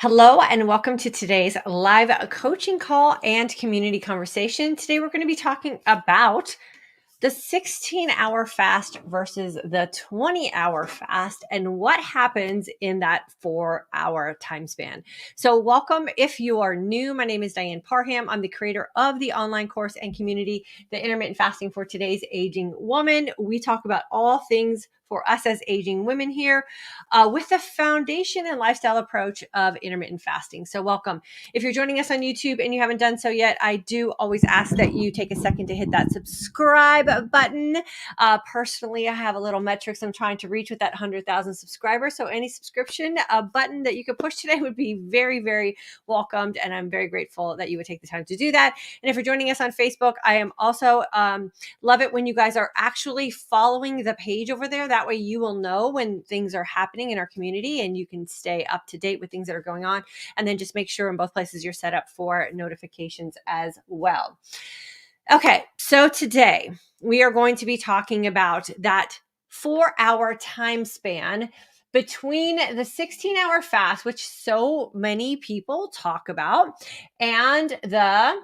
Hello, and welcome to today's live coaching call and community conversation. Today, we're going to be talking about the 16-hour fast versus the 20-hour fast and what happens in that 4-hour time span. So welcome. If you are new, my name is Diane Parham. I'm the creator of the online course and community, the Intermittent Fasting for Today's Aging Woman. We talk about all things for us as aging women here with the foundation and lifestyle approach of intermittent fasting. So welcome. If you're joining us on YouTube and you haven't done so yet, I do always ask that you take a second to hit that subscribe button. Personally, I have a little metrics I'm trying to reach with that 100,000 subscribers. So any subscription button that you could push today would be very, very welcomed. And I'm very grateful that you would take the time to do that. And if you're joining us on Facebook, I am also love it when you guys are actually following the page over there. That way you will know when things are happening in our community and you can stay up to date with things that are going on. And then just make sure in both places you're set up for notifications as well. Okay, so today we are going to be talking about that 4-hour time span between the 16-hour fast, which so many people talk about, and the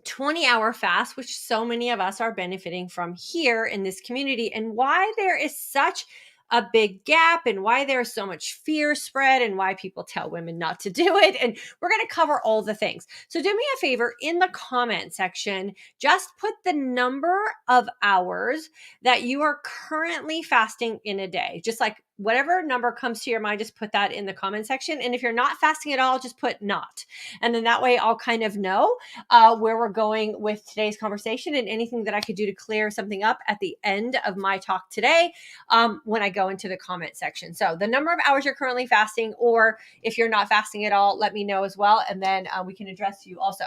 20-hour fast, which so many of us are benefiting from here in this community, and why there is such a big gap and why there's so much fear spread and why people tell women not to do it. And we're going to cover all the things. So do me a favor, in the comment section, just put the number of hours that you are currently fasting in a day. Just like whatever number comes to your mind, just put that in the comment section. And if you're not fasting at all, just put not. And then that way I'll kind of know where we're going with today's conversation and anything that I could do to clear something up at the end of my talk today when I go into the comment section. So the number of hours you're currently fasting, or if you're not fasting at all, let me know as well. And then we can address you also.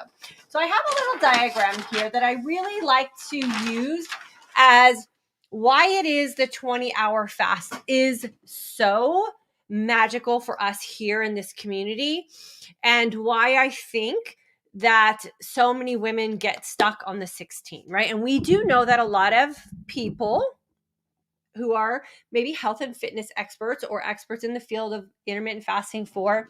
So I have a little diagram here that I really like to use as why it is the 20-hour fast is so magical for us here in this community, and why I think that so many women get stuck on the 16, right? And we do know that a lot of people who are maybe health and fitness experts or experts in the field of intermittent fasting for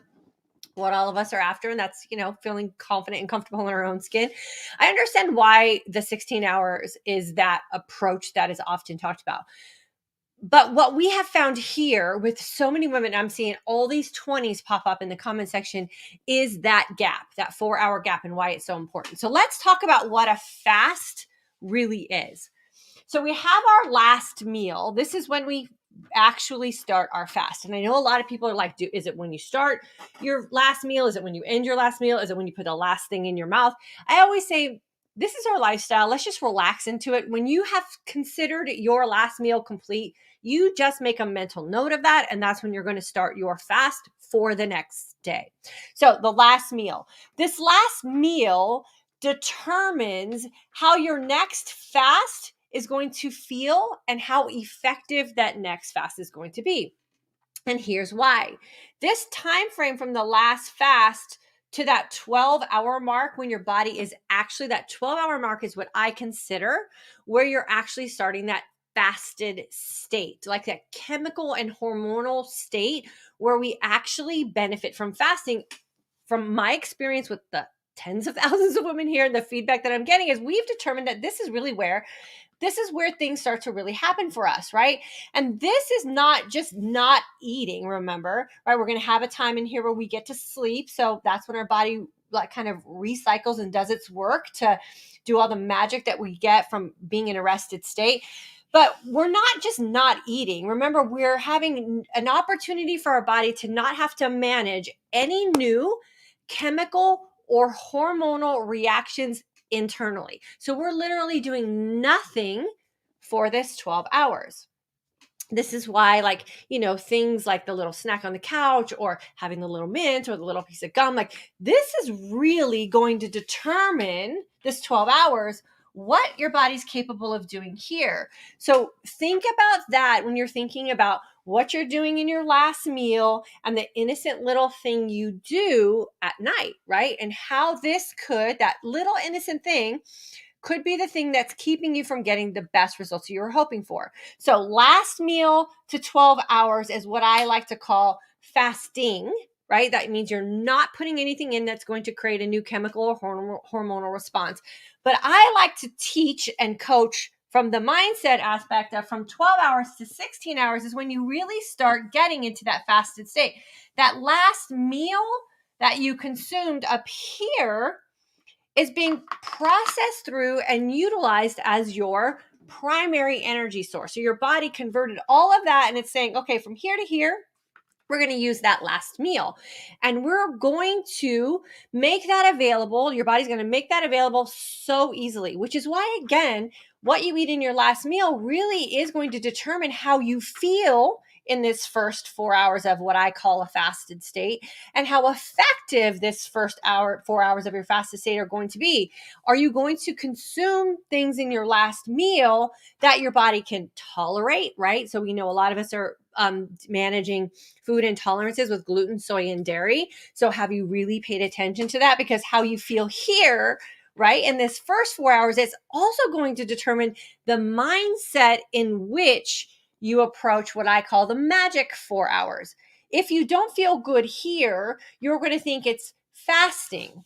what all of us are after, and that's, feeling confident and comfortable in our own skin. I understand why the 16 hours is that approach that is often talked about. But what we have found here with so many women, I'm seeing all these 20s pop up in the comment section, is that gap, that 4-hour gap, and why it's so important. So let's talk about what a fast really is. So we have our last meal. This is when we actually start our fast. And I know a lot of people are like, is it when you start your last meal? Is it when you end your last meal? Is it when you put the last thing in your mouth? I always say, this is our lifestyle. Let's just relax into it. When you have considered your last meal complete, you just make a mental note of that. And that's when you're going to start your fast for the next day. So the last meal, this last meal determines how your next fast is going to feel and how effective that next fast is going to be. And here's why. This time frame from the last fast to that 12-hour mark, when your body is actually, that 12-hour mark is what I consider where you're actually starting that fasted state, like that chemical and hormonal state where we actually benefit from fasting. From my experience with the tens of thousands of women here, the feedback that I'm getting is we've determined that this is where things start to really happen for us, right? And this is not just not eating, remember, right? We're going to have a time in here where we get to sleep. So that's when our body like kind of recycles and does its work to do all the magic that we get from being in a rested state. But we're not just not eating. Remember, we're having an opportunity for our body to not have to manage any new chemical or hormonal reactions internally. So we're literally doing nothing for this 12 hours. This is why, things like the little snack on the couch or having the little mint or the little piece of gum, this is really going to determine this 12 hours what your body's capable of doing here. So think about that when you're thinking about what you're doing in your last meal and the innocent little thing you do at night, right? And how that little innocent thing could be the thing that's keeping you from getting the best results you were hoping for. So last meal to 12 hours is what I like to call fasting, right? That means you're not putting anything in that's going to create a new chemical or hormonal response. But I like to teach and coach from the mindset aspect of from 12 hours to 16 hours is when you really start getting into that fasted state. That last meal that you consumed up here is being processed through and utilized as your primary energy source. So your body converted all of that and it's saying, okay, from here to here, we're going to use that last meal. And we're going to make that available. Your body's going to make that available so easily, which is why, again, what you eat in your last meal really is going to determine how you feel in this first 4 hours of what I call a fasted state and how effective this first 4 hours of your fasted state are going to be. Are you going to consume things in your last meal that your body can tolerate, right? So we know a lot of us are managing food intolerances with gluten, soy, and dairy. So have you really paid attention to that? Because how you feel here, right, in this first 4 hours, it's also going to determine the mindset in which you approach what I call the magic 4 hours. If you don't feel good here, you're going to think it's fasting.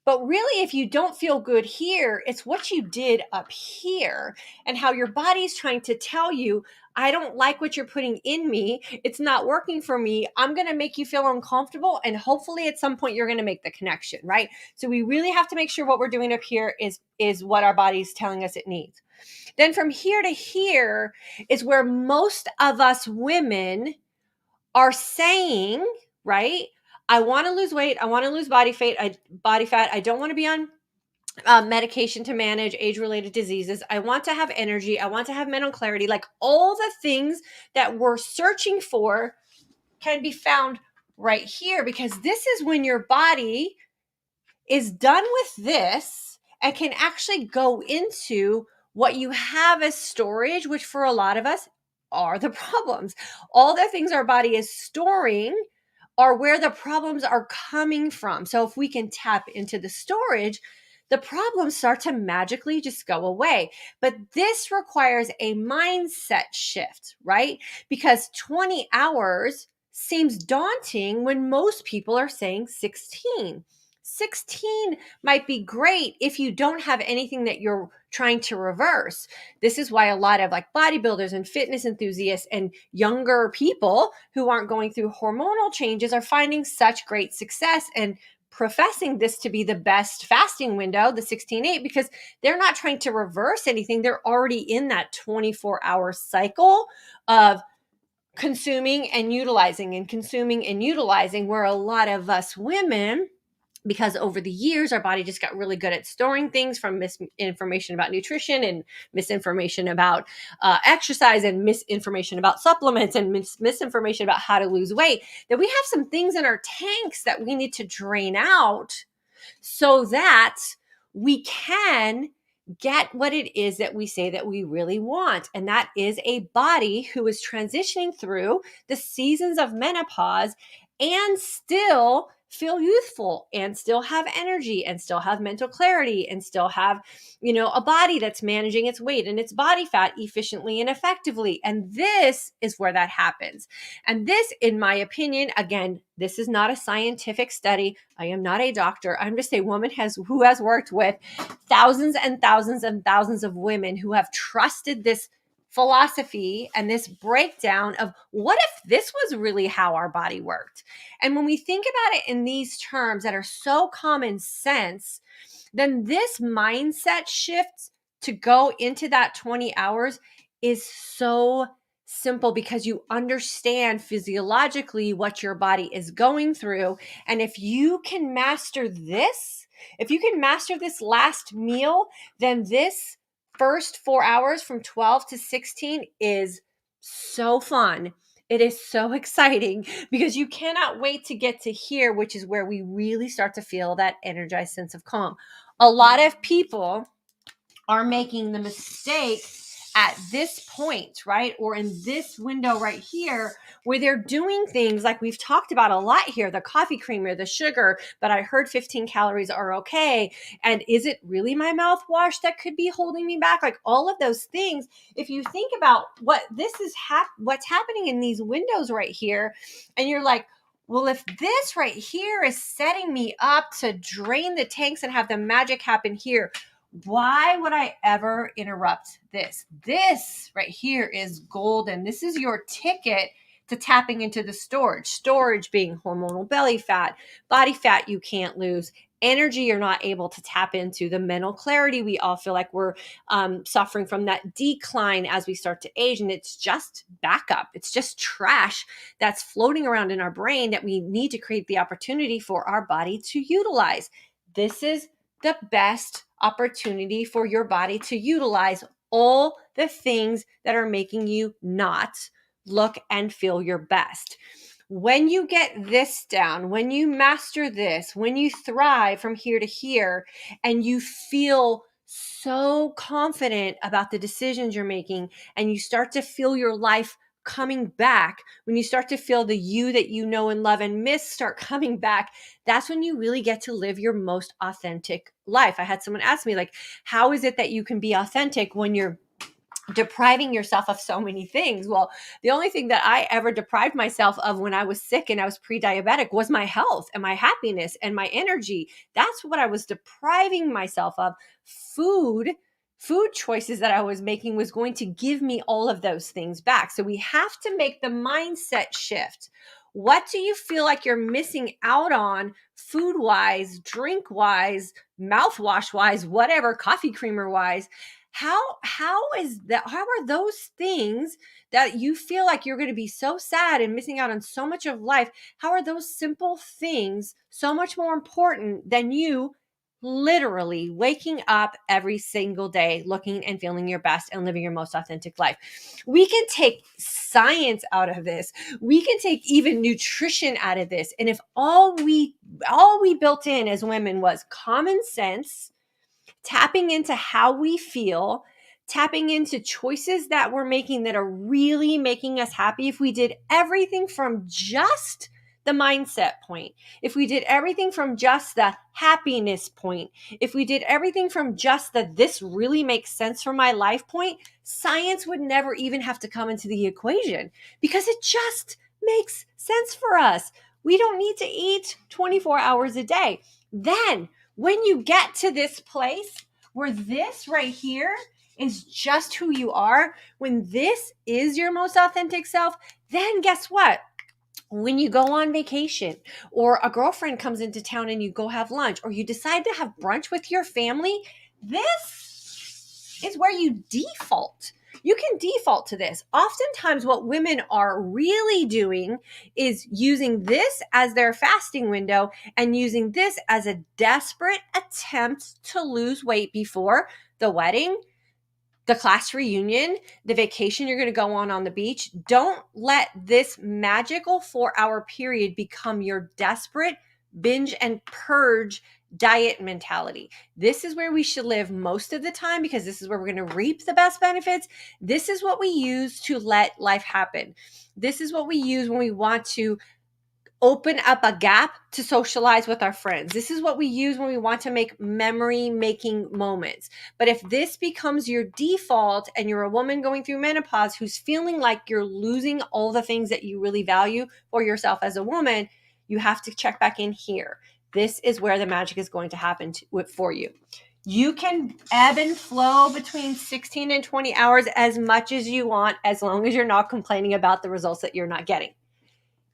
But really, if you don't feel good here, it's what you did up here and how your body's trying to tell you, I don't like what you're putting in me. It's not working for me. I'm going to make you feel uncomfortable. And hopefully at some point you're going to make the connection, right? So we really have to make sure what we're doing up here is what our body's telling us it needs. Then from here to here is where most of us women are saying, right? I want to lose weight. I want to lose body fat. I don't want to be on medication to manage age-related diseases. I want to have energy. I want to have mental clarity. Like all the things that we're searching for can be found right here, because this is when your body is done with this and can actually go into what you have as storage, which for a lot of us are the problems. All the things our body is storing are where the problems are coming from. So if we can tap into the storage, the problems start to magically just go away. But this requires a mindset shift, right? Because 20 hours seems daunting when most people are saying 16. 16 might be great if you don't have anything that you're trying to reverse. This is why a lot of like bodybuilders and fitness enthusiasts and younger people who aren't going through hormonal changes are finding such great success and professing this to be the best fasting window, the 16-8, because they're not trying to reverse anything. They're already in that 24-hour cycle of consuming and utilizing, where a lot of us women, because over the years, our body just got really good at storing things, from misinformation about nutrition and misinformation about exercise and misinformation about supplements and misinformation about how to lose weight, that we have some things in our tanks that we need to drain out so that we can get what it is that we say that we really want. And that is a body who is transitioning through the seasons of menopause and still feel youthful and still have energy and still have mental clarity and still have, a body that's managing its weight and its body fat efficiently and effectively. And this is where that happens. And this, in my opinion, again, this is not a scientific study. I am not a doctor. I'm just a woman who has worked with thousands and thousands and thousands of women who have trusted this philosophy and this breakdown of what if this was really how our body worked. And when we think about it in these terms that are so common sense, then this mindset shift to go into that 20 hours is so simple, because you understand physiologically what your body is going through. And if you can master this, last meal, then this first 4 hours from 12 to 16 is so fun. It is so exciting, because you cannot wait to get to here, which is where we really start to feel that energized sense of calm. A lot of people are making the mistake at this point, right? Or in this window right here, where they're doing things like we've talked about a lot here, the coffee creamer, the sugar, but I heard 15 calories are okay. And is it really my mouthwash that could be holding me back? Like all of those things. If you think about what this is, what's happening in these windows right here, and you're like, Well, if this right here is setting me up to drain the tanks and have the magic happen here, why would I ever interrupt this? This right here is golden. This is your ticket to tapping into the storage. Storage being hormonal belly fat, body fat you can't lose, energy you're not able to tap into, the mental clarity we all feel like we're suffering from, that decline as we start to age. And it's just backup. It's just trash that's floating around in our brain that we need to create the opportunity for our body to utilize. This is the best opportunity for your body to utilize all the things that are making you not look and feel your best. When you get this down, when you master this, when you thrive from here to here, and you feel so confident about the decisions you're making, and you start to feel your life coming back, when you start to feel the you that you know and love and miss start coming back, that's when you really get to live your most authentic life. I had someone ask me, like, how is it that you can be authentic when you're depriving yourself of so many things? Well, the only thing that I ever deprived myself of when I was sick and I was pre-diabetic was my health and my happiness and my energy. That's what I was depriving myself of. Food choices that I was making was going to give me all of those things back. So we have to make the mindset shift. What do you feel like you're missing out on food wise, drink wise, mouthwash wise, whatever, coffee creamer wise? How is that? How are those things that you feel like you're going to be so sad and missing out on so much of life? How are those simple things so much more important than you literally waking up every single day, looking and feeling your best and living your most authentic life? We can take science out of this. We can take even nutrition out of this. And if all we built in as women was common sense, tapping into how we feel, tapping into choices that we're making that are really making us happy, if we did everything from just the mindset point, if we did everything from just the happiness point, if we did everything from just the this really makes sense for my life point, science would never even have to come into the equation because it just makes sense for us. We don't need to eat 24 hours a day. Then when you get to this place where this right here is just who you are, when this is your most authentic self, then guess what? When you go on vacation or a girlfriend comes into town and you go have lunch or you decide to have brunch with your family, this is where you default. You can default to this. Oftentimes what women are really doing is using this as their fasting window and using this as a desperate attempt to lose weight before the wedding, the class reunion, the vacation you're going to go on the beach. Don't let this magical 4-hour period become your desperate binge and purge diet mentality. This is where we should live most of the time because this is where we're going to reap the best benefits. This is what we use to let life happen. This is what we use when we want to open up a gap to socialize with our friends. This is what we use when we want to make memory making moments. But if this becomes your default and you're a woman going through menopause who's feeling like you're losing all the things that you really value for yourself as a woman, you have to check back in here. This is where the magic is going to happen for you. You can ebb and flow between 16 and 20 hours as much as you want, as long as you're not complaining about the results that you're not getting.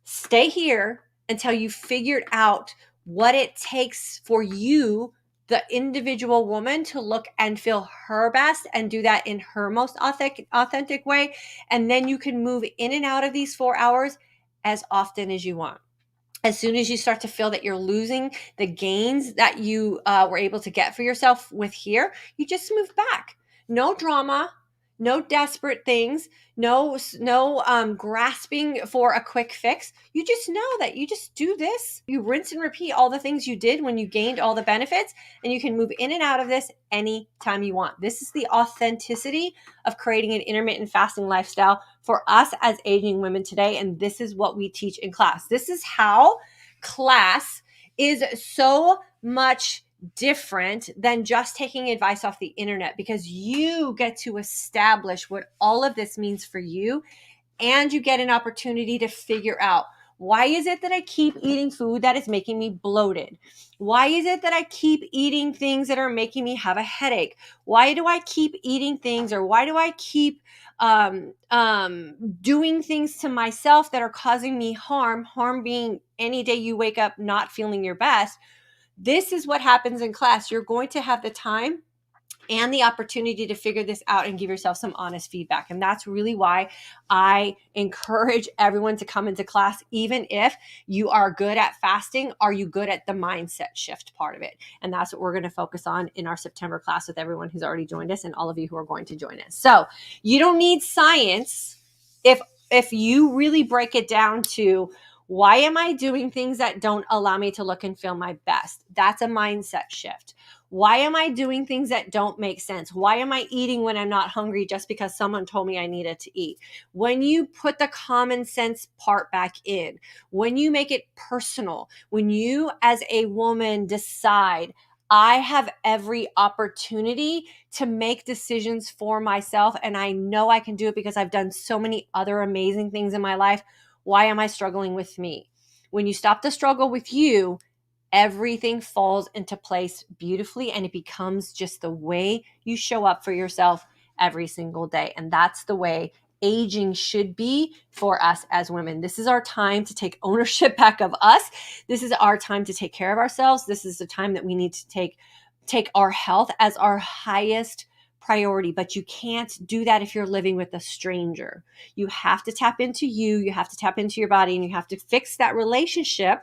Stay here until you figured out what it takes for you, the individual woman, to look and feel her best and do that in her most authentic way. And then you can move in and out of these 4 hours as often as you want. As soon as you start to feel that you're losing the gains that you were able to get for yourself with here, you just move back. No drama, no desperate things, no grasping for a quick fix. You just know that you just do this. You rinse and repeat all the things you did when you gained all the benefits, and you can move in and out of this anytime you want. This is the authenticity of creating an intermittent fasting lifestyle for us as aging women today, and this is what we teach in class. This is how class is so much different than just taking advice off the internet, because you get to establish what all of this means for you, and you get an opportunity to figure out Why is it that I keep eating food that is making me bloated? Why is it that I keep eating things that are making me have a headache? Why do I keep eating things, or why do I keep doing things to myself that are causing me harm? Harm being any day you wake up not feeling your best. This is what happens in class. You're going to have the time and the opportunity to figure this out and give yourself some honest feedback. And that's really why I encourage everyone to come into class, even if you are good at fasting. Are you good at the mindset shift part of it? And that's what we're going to focus on in our September class with everyone who's already joined us and all of you who are going to join us. So you don't need science if you really break it down to, why am I doing things that don't allow me to look and feel my best? That's a mindset shift. Why am I doing things that don't make sense? Why am I eating when I'm not hungry just because someone told me I needed to eat? When you put the common sense part back in, when you make it personal, when you as a woman decide, I have every opportunity to make decisions for myself, and I know I can do it because I've done so many other amazing things in my life. Why am I struggling with me? When you stop the struggle with you, everything falls into place beautifully, and it becomes just the way you show up for yourself every single day. And that's the way aging should be for us as women. This is our time to take ownership back of us. This is our time to take care of ourselves. This is the time that we need to take our health as our highest priority. But you can't do that if you're living with a stranger. You have to tap into you have to tap into your body, and you have to fix that relationship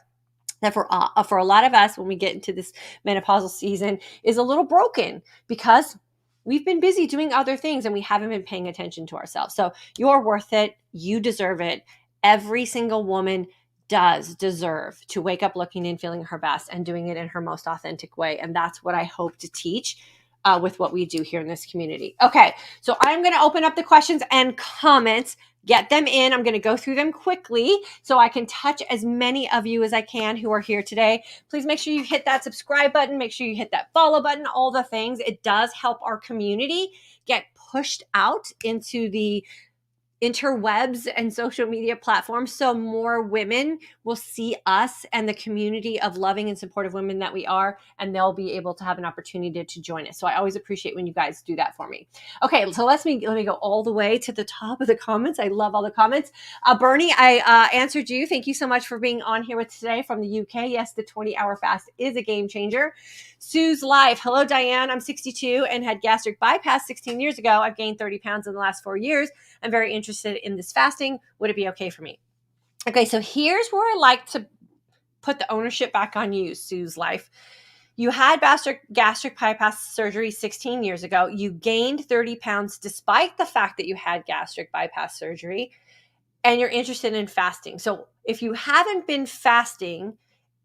that for a lot of us, when we get into this menopausal season, is a little broken because we've been busy doing other things and we haven't been paying attention to ourselves. So you're worth it. You deserve it. Every single woman does deserve to wake up looking and feeling her best and doing it in her most authentic way. And that's what I hope to teach with what we do here in this community. Okay, so I'm going to open up the questions and comments. Get them in. I'm going to go through them quickly so I can touch as many of you as I can who are here today. Please make sure you hit that subscribe button. Make sure you hit that follow button, all the things. It does help our community get pushed out into the interwebs and social media platforms, so more women will see us and the community of loving and supportive women that we are, and they'll be able to have an opportunity to join us. So I always appreciate when you guys do that for me. Okay, so let me go all the way to the top of the comments. I love all the comments. Bernie, I answered you. Thank you so much for being on here with today from the UK. Yes, the 20-hour fast is a game changer. Sue's live. Hello, Diane. I'm 62 and had gastric bypass 16 years ago. I've gained 30 pounds in the last 4 years. I'm very interested in this fasting. Would it be okay for me? Okay, so here's where I like to put the ownership back on you, Sue's life. You had gastric bypass surgery 16 years ago. You gained 30 pounds despite the fact that you had gastric bypass surgery, and you're interested in fasting. So if you haven't been fasting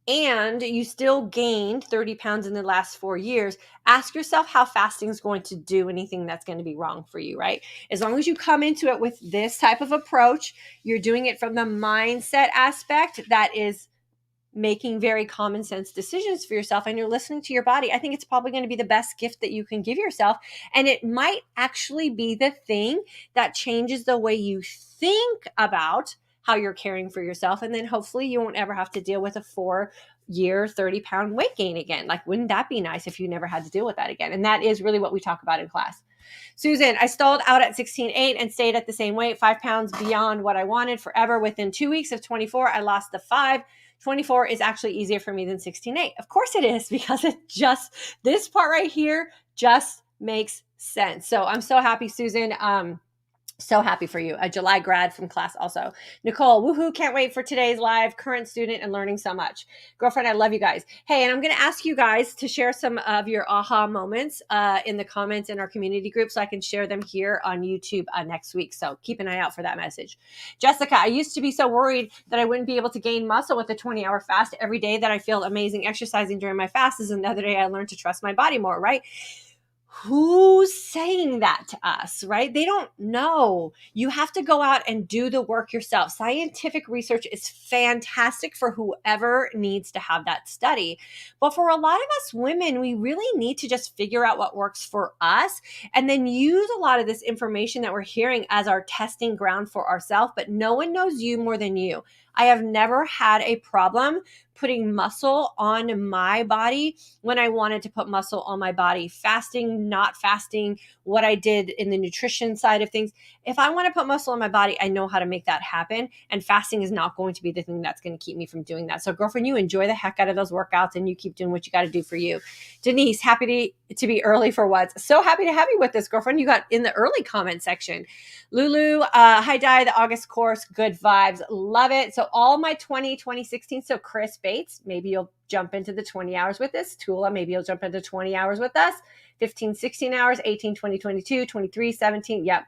and you still gained 30 pounds in the last 4 years, ask yourself how fasting is going to do anything that's going to be wrong for you, right? As long as you come into it with this type of approach, you're doing it from the mindset aspect that is making very common sense decisions for yourself, and you're listening to your body, I think it's probably going to be the best gift that you can give yourself. And it might actually be the thing that changes the way you think about how you're caring for yourself. And then hopefully you won't ever have to deal with a 4-year, 30-pound weight gain again. Like, wouldn't that be nice if you never had to deal with that again? And that is really what we talk about in class. Susan, I stalled out at 16.8 and stayed at the same weight, 5 pounds beyond what I wanted forever. Within 2 weeks of 24, I lost the 5. 24 is actually easier for me than 16.8. Of course it is, because this part right here just makes sense. So I'm so happy, Susan. So happy for you. A July grad from class also. Nicole, woohoo, can't wait for today's live. Current student and learning so much. Girlfriend, I love you guys. Hey, and I'm going to ask you guys to share some of your aha moments in the comments in our community group so I can share them here on YouTube next week. So keep an eye out for that message. Jessica, I used to be so worried that I wouldn't be able to gain muscle with a 20-hour fast. Every day that I feel amazing exercising during my fast is another day I learned to trust my body more, right? Who's saying that to us, right? They don't know. You have to go out and do the work yourself. Scientific research is fantastic for whoever needs to have that study. But for a lot of us women, we really need to just figure out what works for us and then use a lot of this information that we're hearing as our testing ground for ourselves. But no one knows you more than you. I have never had a problem putting muscle on my body when I wanted to put muscle on my body, fasting, not fasting, what I did in the nutrition side of things. If I want to put muscle on my body, I know how to make that happen. And fasting is not going to be the thing that's going to keep me from doing that. So girlfriend, you enjoy the heck out of those workouts and you keep doing what you got to do for you. Denise, happy to be early for once. So happy to have you with us, girlfriend. You got in the early comment section. Lulu, hi Di, the August course, good vibes, love it. So all my 2016, so Chris Bates, maybe you'll jump into the 20 hours with us. Tula, maybe you'll jump into 20 hours with us. 15, 16 hours, 18, 20, 22, 23, 17. Yep.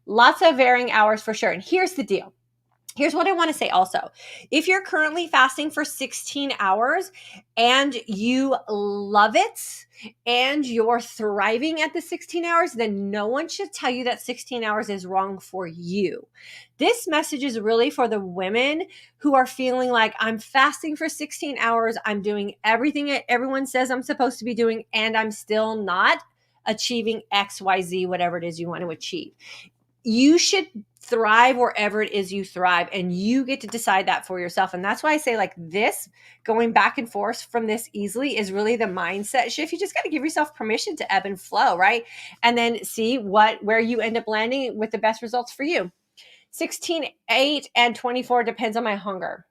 Lots of varying hours for sure. And here's the deal. Here's what I want to say also. If you're currently fasting for 16 hours and you love it and you're thriving at the 16 hours, then no one should tell you that 16 hours is wrong for you. This message is really for the women who are feeling like I'm fasting for 16 hours. I'm doing everything everyone says I'm supposed to be doing, and I'm still not achieving X, Y, Z, whatever it is you want to achieve. You should thrive wherever it is you thrive, and you get to decide that for yourself. And that's why I say, like, this going back and forth from this easily is really the mindset shift. You just got to give yourself permission to ebb and flow, right? And then see where you end up landing with the best results for you. 16, 8, and 24 depends on my hunger.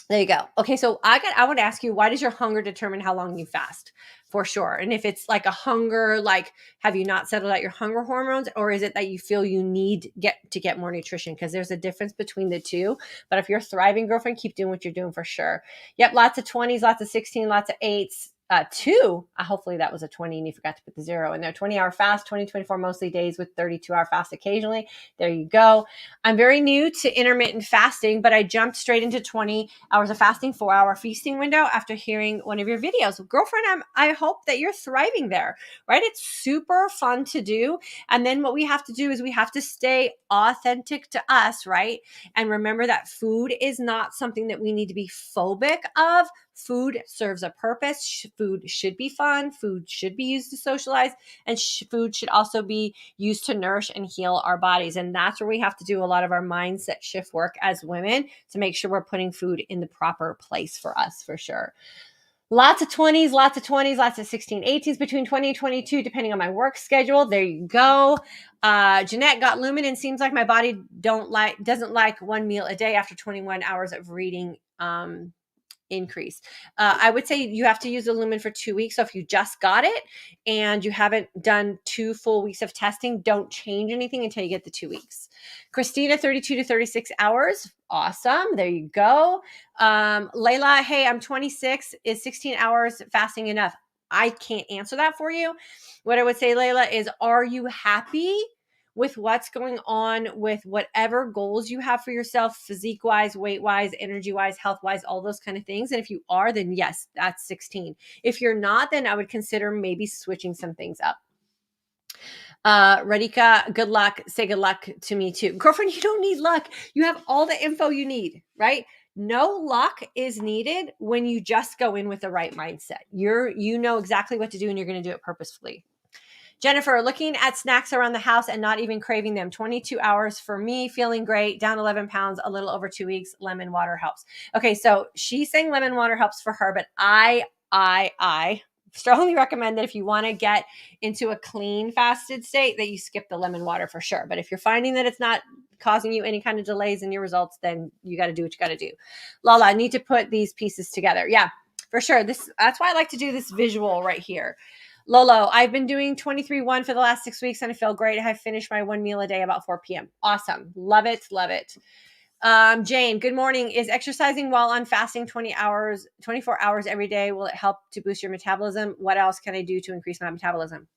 There you go. Okay, so I want to ask you, why does your hunger determine how long you fast? For sure. And if it's like a hunger, like, have you not settled out your hunger hormones, or is it that you feel you need to get more nutrition? Because there's a difference between the two. But if you're thriving, girlfriend, keep doing what you're doing for sure. Yep, lots of 20s, lots of 16, lots of 8s. 2, hopefully that was a 20 and you forgot to put the 0 in there. 20-hour fast, 24 mostly days with 32-hour fast occasionally. There you go. I'm very new to intermittent fasting, but I jumped straight into 20 hours of fasting, 4-hour feasting window after hearing one of your videos. Girlfriend, I hope that you're thriving there, right? It's super fun to do. And then what we have to do is we have to stay authentic to us, right? And remember that food is not something that we need to be phobic of. Food serves a purpose. Food should be fun. Food should be used to socialize, and food should also be used to nourish and heal our bodies. And that's where we have to do a lot of our mindset shift work as women to make sure we're putting food in the proper place for us, for sure. Lots of 20s, lots of 20s, lots of 16, 18s, between 20 and 22, depending on my work schedule. There you go. Jeanette got Lumen, and seems like my body doesn't like one meal a day after 21 hours of reading increase. I would say you have to use the Lumen for 2 weeks. So if you just got it and you haven't done 2 full weeks of testing, don't change anything until you get the 2 weeks. Christina, 32 to 36 hours. Awesome. There you go. Layla, hey, I'm 26. Is 16 hours fasting enough? I can't answer that for you. What I would say, Layla, is are you happy with what's going on with whatever goals you have for yourself, physique-wise, weight-wise, energy-wise, health-wise, all those kind of things? And if you are, then yes, that's 16. If you're not, then I would consider maybe switching some things up. Radhika, good luck. Say good luck to me too. Girlfriend, you don't need luck. You have all the info you need, right? No luck is needed when you just go in with the right mindset. You know exactly what to do, and you're going to do it purposefully. Jennifer, looking at snacks around the house and not even craving them. 22 hours for me, feeling great, down 11 pounds, a little over 2 weeks. Lemon water helps. Okay, so she's saying lemon water helps for her, but I strongly recommend that if you want to get into a clean fasted state, that you skip the lemon water for sure. But if you're finding that it's not causing you any kind of delays in your results, then you got to do what you got to do. Lala, I need to put these pieces together. Yeah, for sure. That's why I like to do this visual right here. Lolo, I've been doing 23-1 for the last 6 weeks and I feel great. I have finished my 1 meal a day about 4 p.m. Awesome. Love it. Love it. Jane, good morning. Is exercising while on fasting 24 hours every day, will it help to boost your metabolism? What else can I do to increase my metabolism?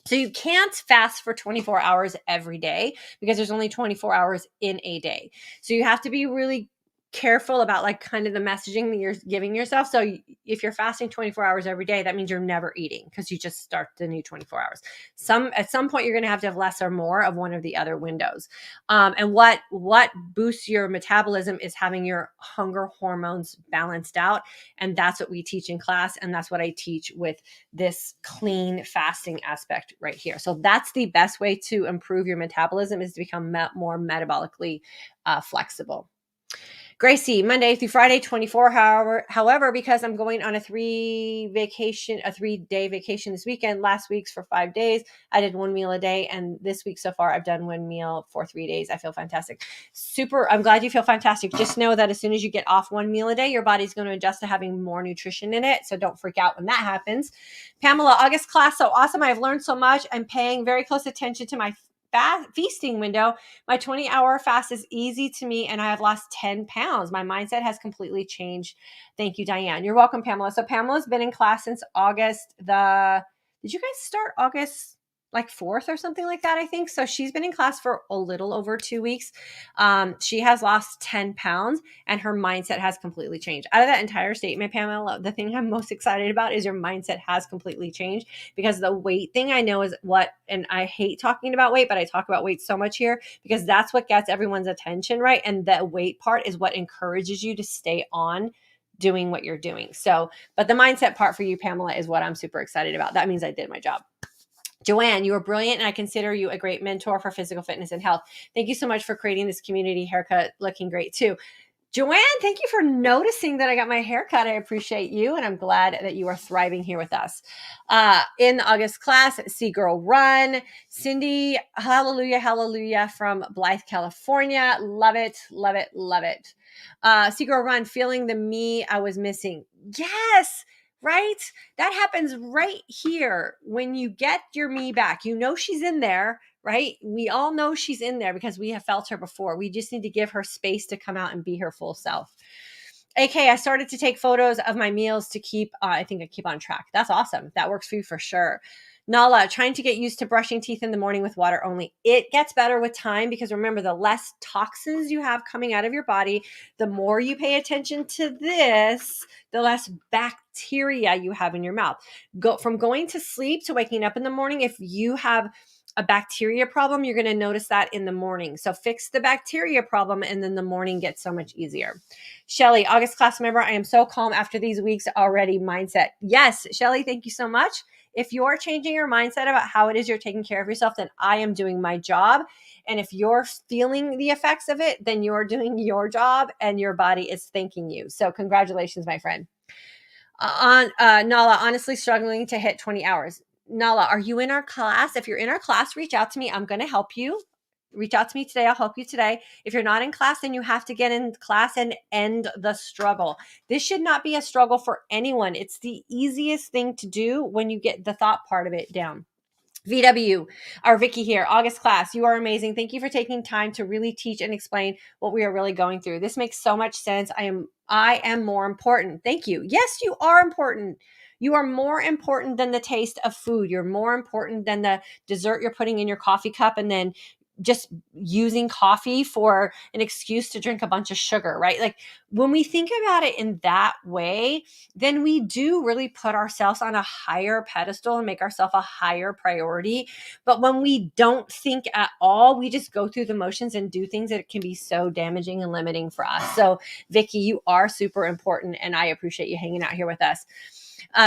So you can't fast for 24 hours every day because there's only 24 hours in a day. So you have to be really careful about like kind of the messaging that you're giving yourself. So if you're fasting 24 hours every day, that means you're never eating because you just start the new 24 hours. At some point, you're going to have less or more of one of the other windows. And what boosts your metabolism is having your hunger hormones balanced out. And that's what we teach in class. And that's what I teach with this clean fasting aspect right here. So that's the best way to improve your metabolism, is to become more metabolically flexible. Gracie, Monday through Friday, 24 however, because I'm going on a 3-day vacation this weekend. Last week's for 5 days. I did 1 meal a day. And this week so far, I've done 1 meal for 3 days. I feel fantastic. Super. I'm glad you feel fantastic. Just know that as soon as you get off 1 meal a day, your body's going to adjust to having more nutrition in it. So don't freak out when that happens. Pamela, August class. So awesome. I've learned so much. I'm paying very close attention to my feasting window. My 20-hour fast is easy to me and I have lost 10 pounds. My mindset has completely changed. Thank you, Diane. You're welcome, Pamela. So Pamela's been in class since August did you guys start August like 4th or something like that, I think? So she's been in class for a little over 2 weeks. She has lost 10 pounds and her mindset has completely changed. Out of that entire statement, Pamela, the thing I'm most excited about is your mindset has completely changed, because the weight thing I know is what, and I hate talking about weight, but I talk about weight so much here because that's what gets everyone's attention, right? And the weight part is what encourages you to stay on doing what you're doing. So, but the mindset part for you, Pamela, is what I'm super excited about. That means I did my job. Joanne, you are brilliant, and I consider you a great mentor for physical fitness and health. Thank you so much for creating this community. Haircut looking great too. Joanne, thank you for noticing that I got my haircut. I appreciate you, and I'm glad that you are thriving here with us. In the August class, See Girl Run. Cindy, hallelujah, hallelujah, from Blythe, California. Love it, love it, love it. See Girl Run, feeling the me I was missing. Yes, right? That happens right here when you get your me back. You know she's in there, right? We all know she's in there because we have felt her before. We just need to give her space to come out and be her full self. AK, I started to take photos of my meals to keep, I think I keep on track. That's awesome. That works for you for sure. Nala, trying to get used to brushing teeth in the morning with water only. It gets better with time because remember, the less toxins you have coming out of your body, the more you pay attention to this, the less bacteria you have in your mouth. Go from going to sleep to waking up in the morning. If you have a bacteria problem, you're going to notice that in the morning. So fix the bacteria problem and then the morning gets so much easier. Shelly, August class member, I am so calm after these weeks already. Mindset. Yes, Shelly, thank you so much. If you're changing your mindset about how it is you're taking care of yourself, then I am doing my job. And if you're feeling the effects of it, then you're doing your job and your body is thanking you. So congratulations, my friend. Nala, honestly struggling to hit 20 hours. Nala, are you in our class? If you're in our class, reach out to me. I'm going to help you. Reach out to me today. I'll help you today. If you're not in class, then you have to get in class and end the struggle. This should not be a struggle for anyone. It's the easiest thing to do when you get the thought part of it down. VW, our Vicky here, August class, you are amazing. Thank you for taking time to really teach and explain what we are really going through. This makes so much sense. I am more important. Thank you. Yes, you are important. You are more important than the taste of food. You're more important than the dessert you're putting in your coffee cup and then just using coffee for an excuse to drink a bunch of sugar, right? Like when we think about it in that way, then we do really put ourselves on a higher pedestal and make ourselves a higher priority. But when we don't think at all, we just go through the motions and do things that can be so damaging and limiting for us. So Vicky, you are super important and I appreciate you hanging out here with us.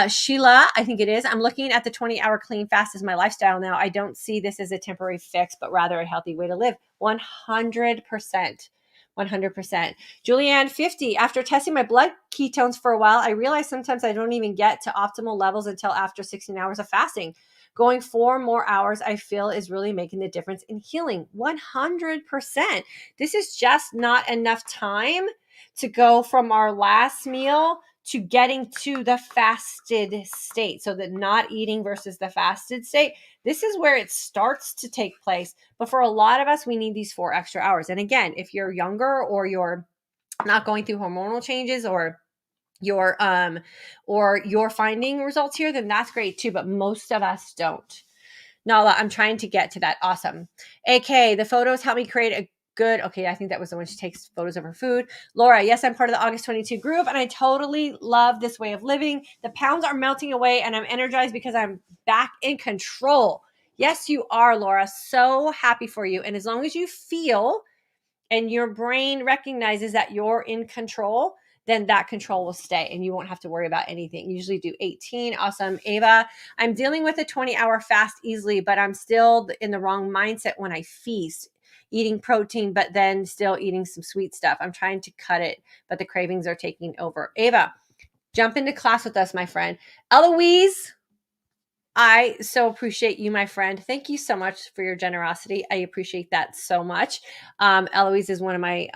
Sheila, I think it is. I'm looking at the 20-hour clean fast as my lifestyle now. I don't see this as a temporary fix, but rather a healthy way to live. 100%. 100%. Julianne, 50. After testing my blood ketones for a while, I realized sometimes I don't even get to optimal levels until after 16 hours of fasting. Going 4 more hours, I feel, is really making the difference in healing. 100%. This is just not enough time to go from our last meal to getting to the fasted state. So the not eating versus the fasted state, this is where it starts to take place. But for a lot of us, we need these 4 extra hours. And again, if you're younger or you're not going through hormonal changes or you're finding results here, then that's great too. But most of us don't. Nala, I'm trying to get to that. Awesome. AK, the photos help me create a good. Okay, I think that was the one she takes photos of her food. Laura, yes, I'm part of the August 22 group and I totally love this way of living. The pounds are melting away and I'm energized because I'm back in control. Yes, you are, Laura. So happy for you. And as long as you feel and your brain recognizes that you're in control, then that control will stay and you won't have to worry about anything. You usually do 18. Awesome. Ava, I'm dealing with a 20-hour fast easily, but I'm still in the wrong mindset when I feast. eating protein, but then still eating some sweet stuff. I'm trying to cut it, but the cravings are taking over. Ava, jump into class with us, my friend. Eloise, I so appreciate you, my friend. Thank you so much for your generosity. I appreciate that so much. Eloise is one of my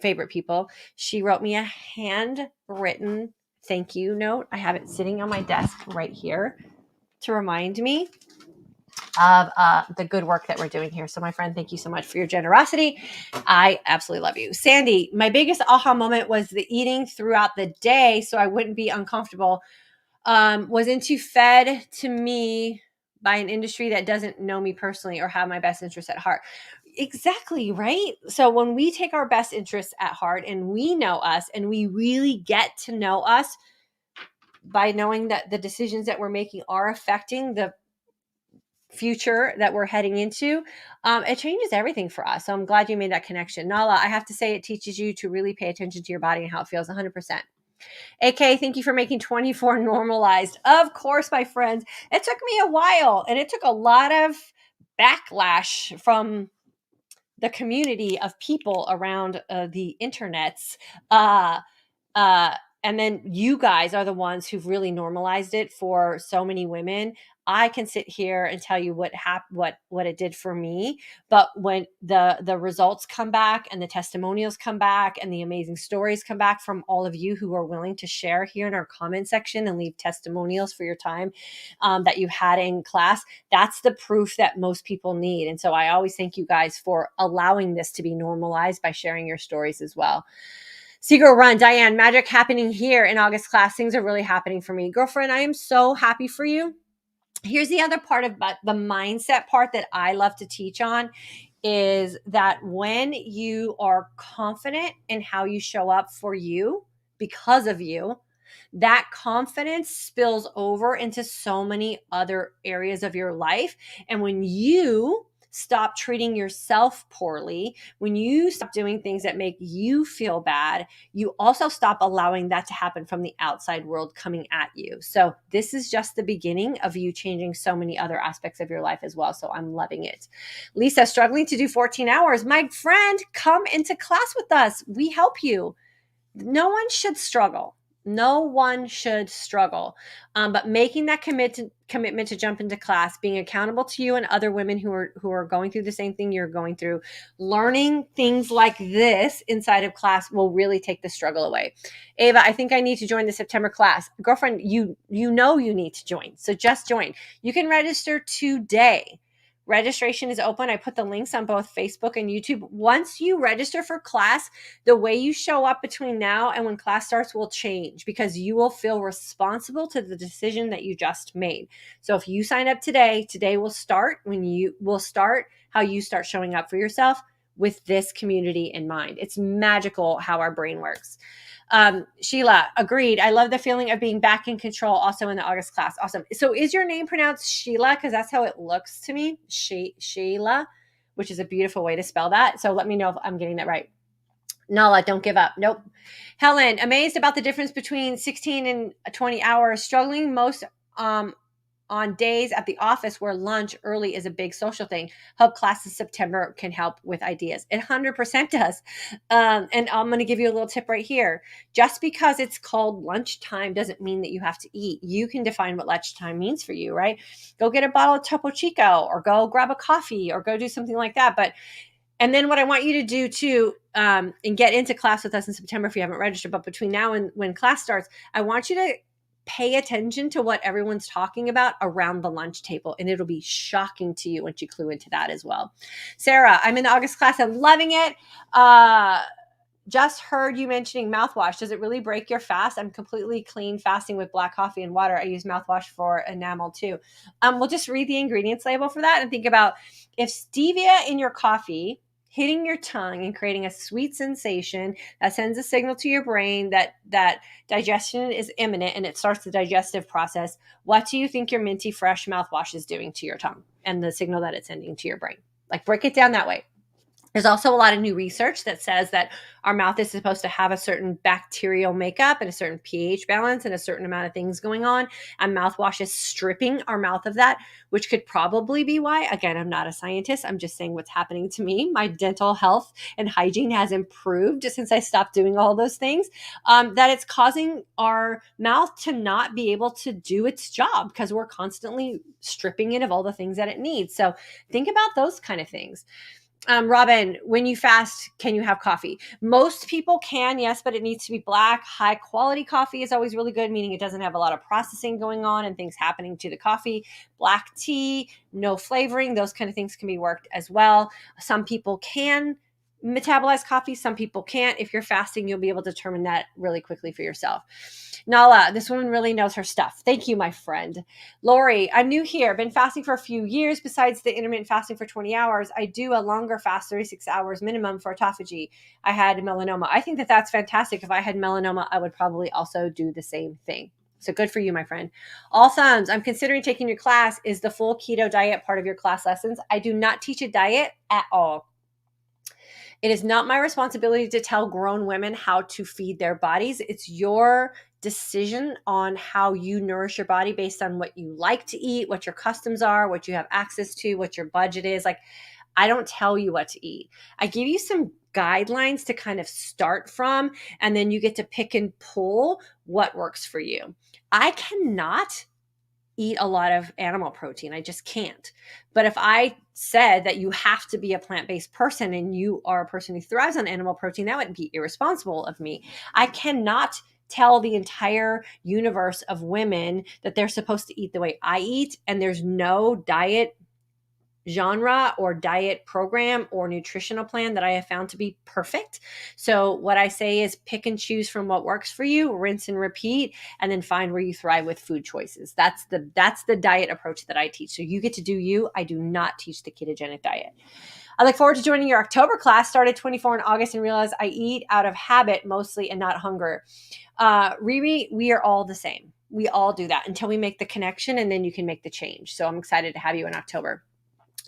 favorite people. She wrote me a handwritten thank you note. I have it sitting on my desk right here to remind me of the good work that we're doing here. So, my friend, thank you so much for your generosity. I absolutely love you. Sandy, my biggest aha moment was the eating throughout the day so I wouldn't be uncomfortable. Was into fed to me by an industry that doesn't know me personally or have my best interests at heart. Exactly, right? So when we take our best interests at heart and we know us and we really get to know us by knowing that the decisions that we're making are affecting the future that we're heading into, it changes everything for us. So I'm glad you made that connection. Nala, I have to say it teaches you to really pay attention to your body and how it feels 100%. AK, thank you for making 24 normalized. Of course, my friends. It took me a while and it took a lot of backlash from the community of people around the internets. Uh, uh, and then you guys are the ones who've really normalized it for so many women. I can sit here and tell you what it did for me, but when the results come back and the testimonials come back and the amazing stories come back from all of you who are willing to share here in our comment section and leave testimonials for your time that you had in class, that's the proof that most people need. And so I always thank you guys for allowing this to be normalized by sharing your stories as well. Seagull Run, DYANN, magic happening here in August class. Things are really happening for me. Girlfriend, I am so happy for you. Here's the other part about the mindset part that I love to teach on is that when you are confident in how you show up for you because of you, that confidence spills over into so many other areas of your life. And when you stop treating yourself poorly, when you stop doing things that make you feel bad, you also stop allowing that to happen from the outside world coming at you. So this is just the beginning of you changing so many other aspects of your life as well. So I'm loving it. Lisa, struggling to do 14 hours. My friend, come into class with us. We help you. No one should struggle. No one should struggle. But making that commitment to jump into class, being accountable to you and other women who are going through the same thing you're going through, learning things like this inside of class will really take the struggle away. Ava, I think I need to join the September class. Girlfriend, you know you need to join. So just join. You can register today. Registration is open. I put the links on both Facebook and YouTube. Once you register for class, the way you show up between now and when class starts will change because you will feel responsible to the decision that you just made. So if you sign up today will start when you will start how you start showing up for yourself with this community in mind. It's magical how our brain works. Sheila, agreed. I love the feeling of being back in control also in the August class. Awesome. So is your name pronounced Sheila? Because that's how it looks to me. Sheila, which is a beautiful way to spell that. So let me know if I'm getting that right. Nala, don't give up. Nope. Helen, amazed about the difference between 16 and 20 hours, struggling most on days at the office where lunch early is a big social thing. Hope class in September can help with ideas. It 100% does. And I'm going to give you a little tip right here. Just because it's called lunchtime doesn't mean that you have to eat. You can define what lunchtime means for you, right? Go get a bottle of Topo Chico or go grab a coffee or go do something like that. And then what I want you to do too, and get into class with us in September if you haven't registered, but between now and when class starts, I want you to pay attention to what everyone's talking about around the lunch table. And it'll be shocking to you once you clue into that as well. Sarah, I'm in the August class. I'm loving it. Just heard you mentioning mouthwash. Does it really break your fast? I'm completely clean fasting with black coffee and water. I use mouthwash for enamel too. We'll just read the ingredients label for that and think about if stevia in your coffee hitting your tongue and creating a sweet sensation that sends a signal to your brain that digestion is imminent and it starts the digestive process. What do you think your minty fresh mouthwash is doing to your tongue and the signal that it's sending to your brain? Like break it down that way. There's also a lot of new research that says that our mouth is supposed to have a certain bacterial makeup and a certain pH balance and a certain amount of things going on. And mouthwash is stripping our mouth of that, which could probably be why. Again, I'm not a scientist. I'm just saying what's happening to me. My dental health and hygiene has improved since I stopped doing all those things. That it's causing our mouth to not be able to do its job because we're constantly stripping it of all the things that it needs. So think about those kind of things. Robin, when you fast, can you have coffee? Most people can, yes, but it needs to be black. High quality coffee is always really good, meaning it doesn't have a lot of processing going on and things happening to the coffee. Black tea, no flavoring, those kind of things can be worked as well. Some people can metabolize coffee, some people can't. If you're fasting, you'll be able to determine that really quickly for yourself. Nala, this woman really knows her stuff. Thank you, my friend. Lori, I'm new here. Been fasting for a few years. Besides the intermittent fasting for 20 hours, I do a longer fast, 36 hours minimum for autophagy. I had melanoma. I think that that's fantastic. If I had melanoma, I would probably also do the same thing. So good for you, my friend. All thumbs. I'm considering taking your class. Is the full keto diet part of your class lessons? I do not teach a diet at all. It is not my responsibility to tell grown women how to feed their bodies. It's your decision on how you nourish your body based on what you like to eat, what your customs are, what you have access to, what your budget is. Like, I don't tell you what to eat. I give you some guidelines to kind of start from, and then you get to pick and pull what works for you. I cannot eat a lot of animal protein. I just can't. But if I said that you have to be a plant-based person and you are a person who thrives on animal protein, that would be irresponsible of me. I cannot tell the entire universe of women that they're supposed to eat the way I eat, and there's no diet genre or diet program or nutritional plan that I have found to be perfect. So what I say is pick and choose from what works for you, rinse and repeat, and then find where you thrive with food choices. That's the diet approach that I teach. So you get to do you. I do not teach the ketogenic diet. I look forward to joining your October class. Started 24 in August and realized I eat out of habit mostly and not hunger. Riri, we are all the same. We all do that until we make the connection, and then you can make the change. So I'm excited to have you in October.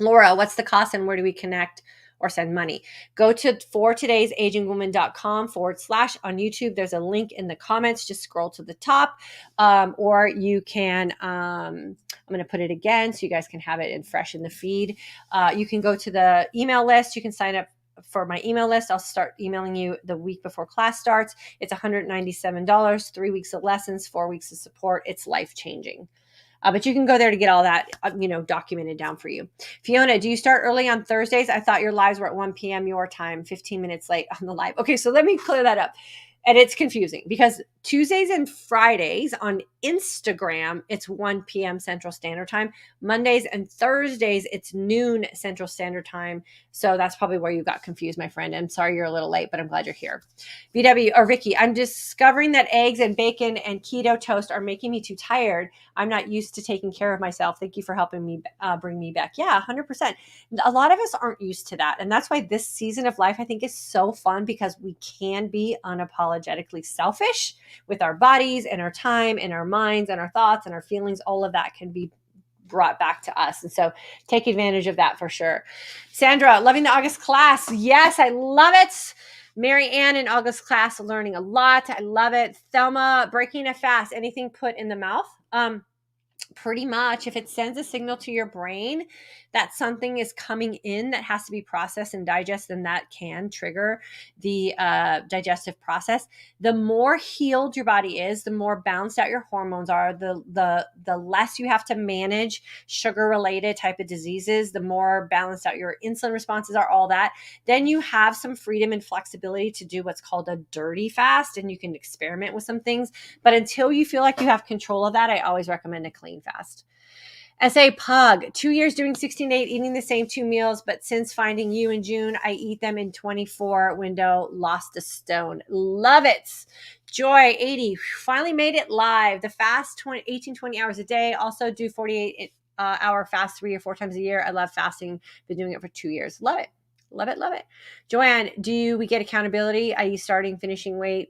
Laura, what's the cost and where do we connect or send money? Go to fortodaysagingwoman.com / on YouTube. There's a link in the comments. Just scroll to the top. Or you can, I'm going to put it again so you guys can have it in fresh in the feed. You can go to the email list. You can sign up for my email list. I'll start emailing you the week before class starts. It's $197, 3 weeks of lessons, 4 weeks of support. It's life-changing. But you can go there to get all that, documented down for you. Fiona, do you start early on Thursdays? I thought your lives were at 1 p.m. your time, 15 minutes late on the live. Okay, so let me clear that up. And it's confusing because Tuesdays and Fridays on Instagram, it's 1 p.m. Central Standard Time. Mondays and Thursdays, it's noon Central Standard Time. So that's probably where you got confused, my friend. I'm sorry you're a little late, but I'm glad you're here. VW or Vicky, I'm discovering that eggs and bacon and keto toast are making me too tired. I'm not used to taking care of myself. Thank you for helping me bring me back. Yeah, 100%. A lot of us aren't used to that. And that's why this season of life, I think, is so fun because we can be unapologetically selfish with our bodies and our time and our minds and our thoughts and our feelings. All of that can be brought back to us. And so take advantage of that for sure. Sandra, loving the August class. Yes, I love it. Mary Ann in August class, learning a lot. I love it. Thelma, breaking a fast, anything put in the mouth? Pretty much, if it sends a signal to your brain that something is coming in that has to be processed and digested, then that can trigger the digestive process. The more healed your body is, the more balanced out your hormones are, the less you have to manage sugar-related type of diseases, the more balanced out your insulin responses are, all that. Then you have some freedom and flexibility to do what's called a dirty fast, and you can experiment with some things. But until you feel like you have control of that, I always recommend a clean fast. SA Pug, 2 years doing 16-8, eating the same 2 meals, but since finding you in June, I eat them in 24 window, lost a stone. Love it. Joy, 80, finally made it live. The fast, 18-20 hours a day. Also do 48 hour fast 3 or 4 times a year. I love fasting. Been doing it for 2 years. Love it. Love it. Love it. Joanne, do we get accountability? Are you starting, finishing weight?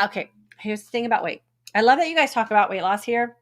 Okay, here's the thing about weight. I love that you guys talk about weight loss here.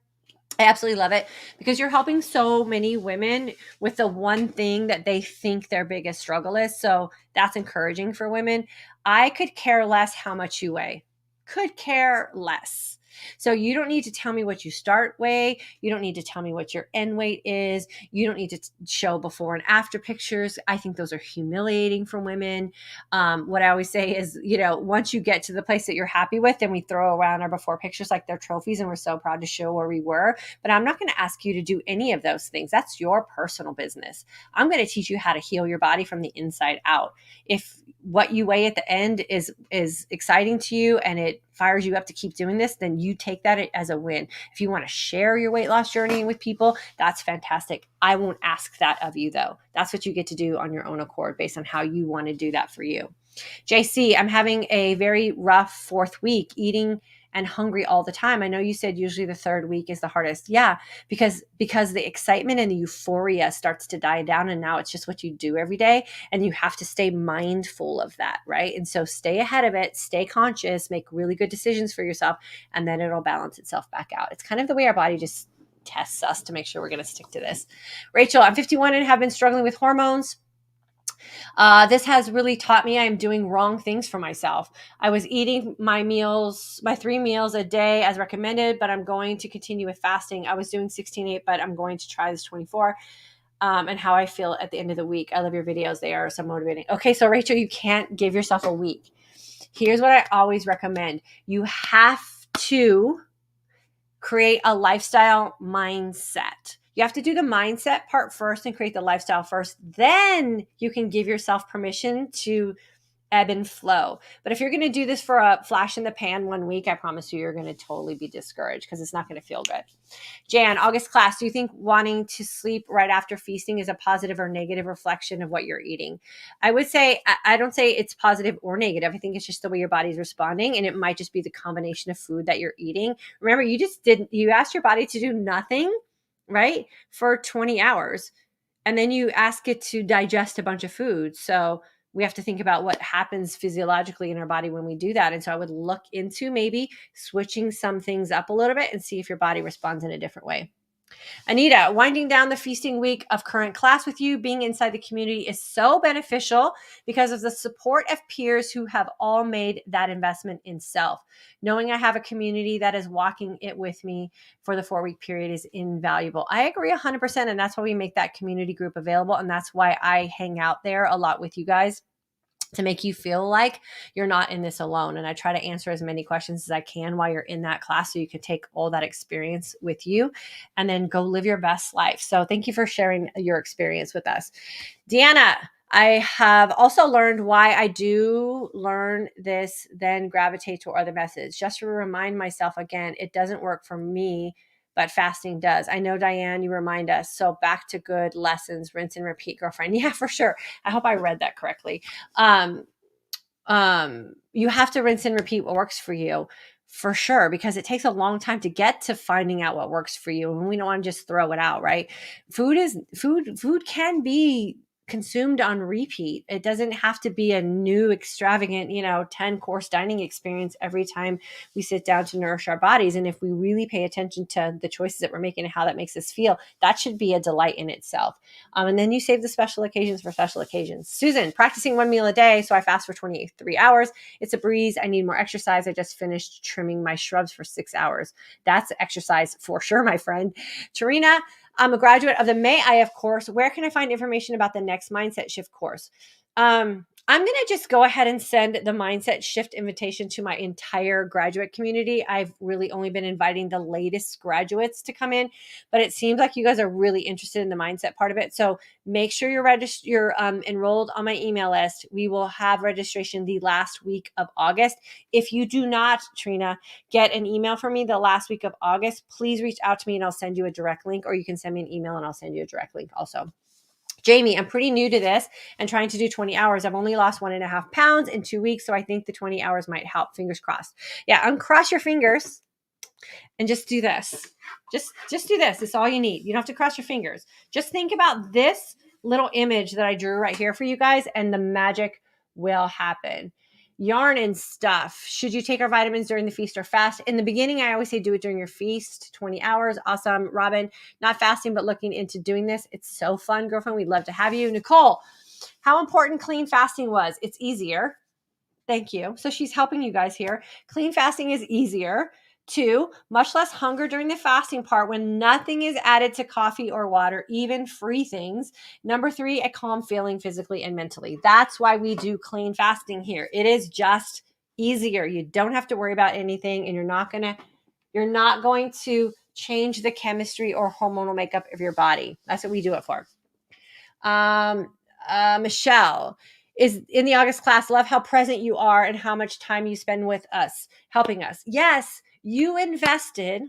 I absolutely love it because you're helping so many women with the one thing that they think their biggest struggle is. So that's encouraging for women. I could care less how much you weigh. Could care less. So you don't need to tell me what you start weigh. You don't need to tell me what your end weight is. You don't need to show before and after pictures. I think those are humiliating for women. What I always say is, once you get to the place that you're happy with, then we throw around our before pictures like they're trophies and we're so proud to show where we were. But I'm not going to ask you to do any of those things. That's your personal business. I'm going to teach you how to heal your body from the inside out. If what you weigh at the end is exciting to you and it fires you up to keep doing this, then you take that as a win. If you want to share your weight loss journey with people, that's fantastic. I won't ask that of you though. That's what you get to do on your own accord based on how you want to do that for you. JC, I'm having a very rough fourth week, eating and hungry all the time. I know you said usually the third week is the hardest. Yeah, because the excitement and the euphoria starts to die down, and now it's just what you do every day, and you have to stay mindful of that, right? And so stay ahead of it, stay conscious, make really good decisions for yourself, and then it'll balance itself back out. It's kind of the way our body just tests us to make sure we're going to stick to this. Rachel, I'm 51 and have been struggling with hormones. This has really taught me I am doing wrong things for myself. I was eating my 3 meals a day as recommended, but I'm going to continue with fasting. I was doing 16/8, but I'm going to try this 24. And how I feel at the end of the week. I love your videos. They are so motivating. Okay, so Rachel, you can't give yourself a week. Here's what I always recommend. You have to create a lifestyle mindset. You have to do the mindset part first and create the lifestyle first. Then you can give yourself permission to ebb and flow. But if you're going to do this for a flash in the pan one week, I promise you're going to totally be discouraged because it's not going to feel good. Jan, August class, do you think wanting to sleep right after feasting is a positive or negative reflection of what you're eating? I would say, I don't say it's positive or negative. I think it's just the way your body's responding, and it might just be the combination of food that you're eating. Remember, you asked your body to do nothing, right, for 20 hours. And then you ask it to digest a bunch of food. So we have to think about what happens physiologically in our body when we do that. And so I would look into maybe switching some things up a little bit and see if your body responds in a different way. Anita, winding down the feasting week of current class with you, being inside the community is so beneficial because of the support of peers who have all made that investment in self. Knowing I have a community that is walking it with me for the 4-week period is invaluable. I agree 100%. And that's why we make that community group available. And that's why I hang out there a lot with you guys, to make you feel like you're not in this alone. And I try to answer as many questions as I can while you're in that class so you can take all that experience with you and then go live your best life. So thank you for sharing your experience with us. Deanna, I have also learned why I do learn this, then gravitate to other methods. Just to remind myself again, it doesn't work for me, but fasting does. I know, DYANN, you remind us. So back to good lessons, rinse and repeat, girlfriend. Yeah, for sure. I hope I read that correctly. You have to rinse and repeat what works for you, for sure, because it takes a long time to get to finding out what works for you. And we don't want to just throw it out, right? Food can be consumed on repeat. It doesn't have to be a new extravagant, 10-course dining experience every time we sit down to nourish our bodies. And if we really pay attention to the choices that we're making and how that makes us feel, that should be a delight in itself. And then you save the special occasions for special occasions. Susan, practicing 1 meal a day, so I fast for 23 hours. It's a breeze. I need more exercise. I just finished trimming my shrubs for 6 hours. That's exercise for sure, my friend. Tarina, I'm a graduate of the May IF course. Where can I find information about the next Mindset Shift course? I'm going to just go ahead and send the Mindset Shift invitation to my entire graduate community. I've really only been inviting the latest graduates to come in, but it seems like you guys are really interested in the mindset part of it. So make sure you're enrolled on my email list. We will have registration the last week of August. If you do not, Trina, get an email from me the last week of August, please reach out to me and I'll send you a direct link, or you can send me an email and I'll send you a direct link also. Jamie, I'm pretty new to this and trying to do 20 hours. I've only lost 1.5 pounds in 2 weeks, so I think the 20 hours might help. Fingers crossed. Yeah, uncross your fingers and just do this. Just do this. It's all you need. You don't have to cross your fingers. Just think about this little image that I drew right here for you guys, and the magic will happen. Yarn and stuff. Should you take our vitamins during the feast or fast? In the beginning, I always say do it during your feast, 20 hours. Awesome. Robin, not fasting, but looking into doing this. It's so fun, girlfriend. We'd love to have you. Nicole, how important clean fasting was. It's easier. Thank you. So she's helping you guys here. Clean fasting is easier. 2, much less hunger during the fasting part when nothing is added to coffee or water, even free things. Number 3, a calm feeling physically and mentally. That's why we do clean fasting here. It is just easier. You don't have to worry about anything, and you're not going to change the chemistry or hormonal makeup of your body. That's what we do it for. Michelle is in the August class. Love how present you are and how much time you spend with us, helping us. Yes, you invested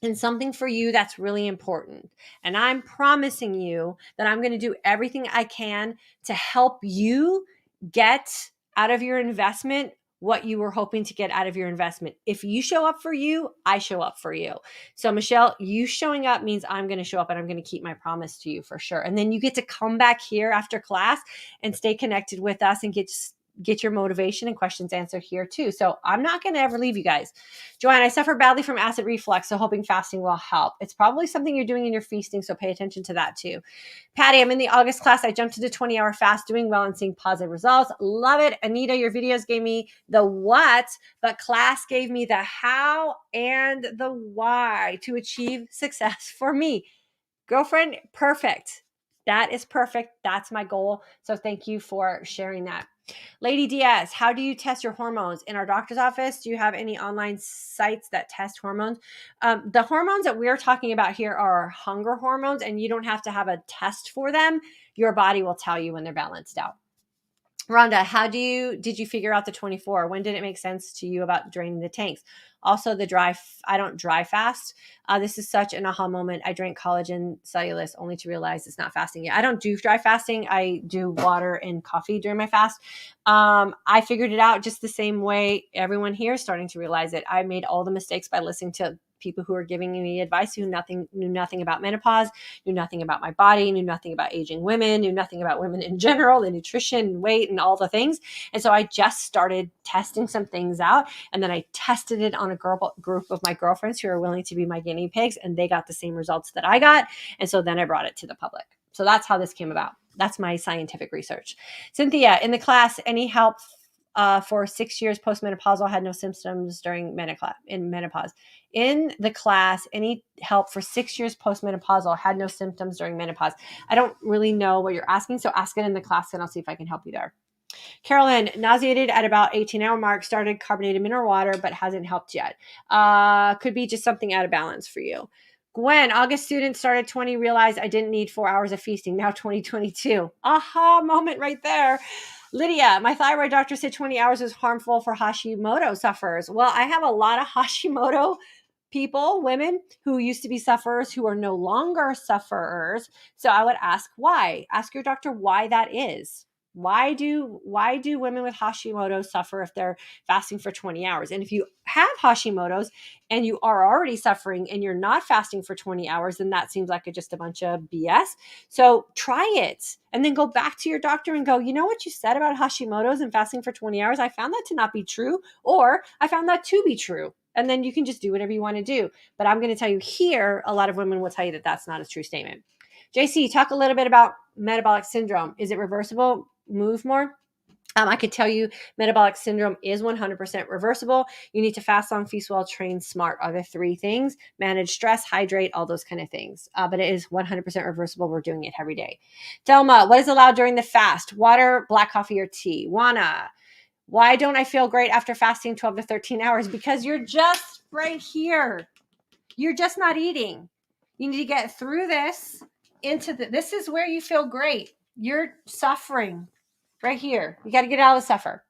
in something for you that's really important. And I'm promising you that I'm going to do everything I can to help you get out of your investment what you were hoping to get out of your investment. If you show up for you, I show up for you. So Michelle, you showing up means I'm going to show up and I'm going to keep my promise to you for sure. And then you get to come back here after class and stay connected with us and get your motivation and questions answered here too. So I'm not going to ever leave you guys. Joanne, I suffer badly from acid reflux, so hoping fasting will help. It's probably something you're doing in your feasting, so pay attention to that too. Patty, I'm in the August class. I jumped to the 20-hour fast, doing well and seeing positive results. Love it. Anita, your videos gave me the what, but class gave me the how and the why to achieve success for me. Girlfriend, perfect. That is perfect. That's my goal. So thank you for sharing that. Lady Diaz, how do you test your hormones? In our doctor's office, do you have any online sites that test hormones? The hormones that we're talking about here are hunger hormones, and you don't have to have a test for them. Your body will tell you when they're balanced out. Rhonda, did you figure out the 24? When did it make sense to you about draining the tanks? Also, I don't dry fast. This is such an aha moment. I drank collagen cellulose only to realize it's not fasting yet. I don't do dry fasting. I do water and coffee during my fast. I figured it out just the same way everyone here is starting to realize it. I made all the mistakes by listening to people who were giving me advice who knew nothing about menopause, knew nothing about my body, knew nothing about aging women, knew nothing about women in general, the nutrition and weight and all the things. And so I just started testing some things out. And then I tested it on a group of my girlfriends who are willing to be my guinea pigs. And they got the same results that I got. And so then I brought it to the public. So that's how this came about. That's my scientific research. Cynthia, in the class, any help for 6 years postmenopausal, had no symptoms during menopause. In the class, any help for 6 years postmenopausal, had no symptoms during menopause. I don't really know what you're asking, so ask it in the class and I'll see if I can help you there. Carolyn, nauseated at about 18-hour mark, started carbonated mineral water, but hasn't helped yet. Could be just something out of balance for you. Gwen, August student, started 20, realized I didn't need 4 hours of feasting. Now 2022. Aha moment right there. Lydia, my thyroid doctor said 20 hours is harmful for Hashimoto sufferers. Well, I have a lot of Hashimoto people, women who used to be sufferers who are no longer sufferers. So I would ask why. Ask your doctor why that is. Why do women with Hashimoto suffer if they're fasting for 20 hours? And if you have Hashimoto's and you are already suffering and you're not fasting for 20 hours, then that seems like just a bunch of BS. So try it and then go back to your doctor and go, you know what you said about Hashimoto's and fasting for 20 hours? I found that to not be true, or I found that to be true. And then you can just do whatever you want to do. But I'm going to tell you here, a lot of women will tell you that that's not a true statement. JC, talk a little bit about metabolic syndrome. Is it reversible? Move more? I could tell you metabolic syndrome is 100% reversible. You need to fast long, feast well, train smart are the 3 things. Manage stress, hydrate, all those kind of things. But it is 100% reversible. We're doing it every day. Thelma, what is allowed during the fast? Water, black coffee, or tea? Juana, why don't I feel great after fasting 12 to 13 hours? Because you're just right here. You're just not eating. You need to get through this this is where you feel great. You're suffering right here. You got to get out of the suffer.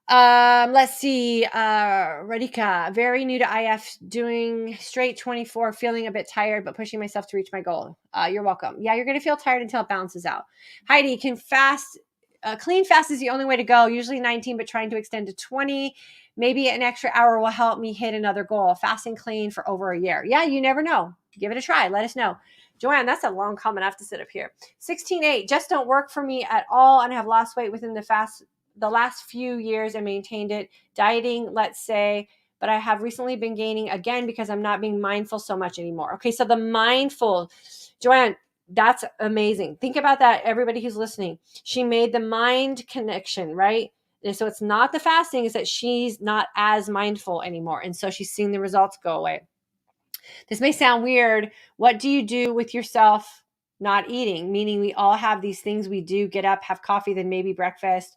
Let's see. Radhika, very new to IF, doing straight 24, feeling a bit tired, but pushing myself to reach my goal. You're welcome. Yeah, you're going to feel tired until it balances out. Heidi, clean fast is the only way to go. Usually 19, but trying to extend to 20. Maybe an extra hour will help me hit another goal. Fasting clean for over a year. Yeah, you never know. Give it a try. Let us know. Joanne, that's a long comment. I have to sit up here. 16.8, just don't work for me at all, and I have lost weight within the the last few years and maintained it. Dieting, let's say, but I have recently been gaining again because I'm not being mindful so much anymore. Okay, so the mindful, Joanne, that's amazing. Think about that, everybody who's listening. She made the mind connection, right? And so it's not the fasting, it's that she's not as mindful anymore. And so she's seeing the results go away. This may sound weird. What do you do with yourself not eating? Meaning we all have these things we do, get up, have coffee, then maybe breakfast.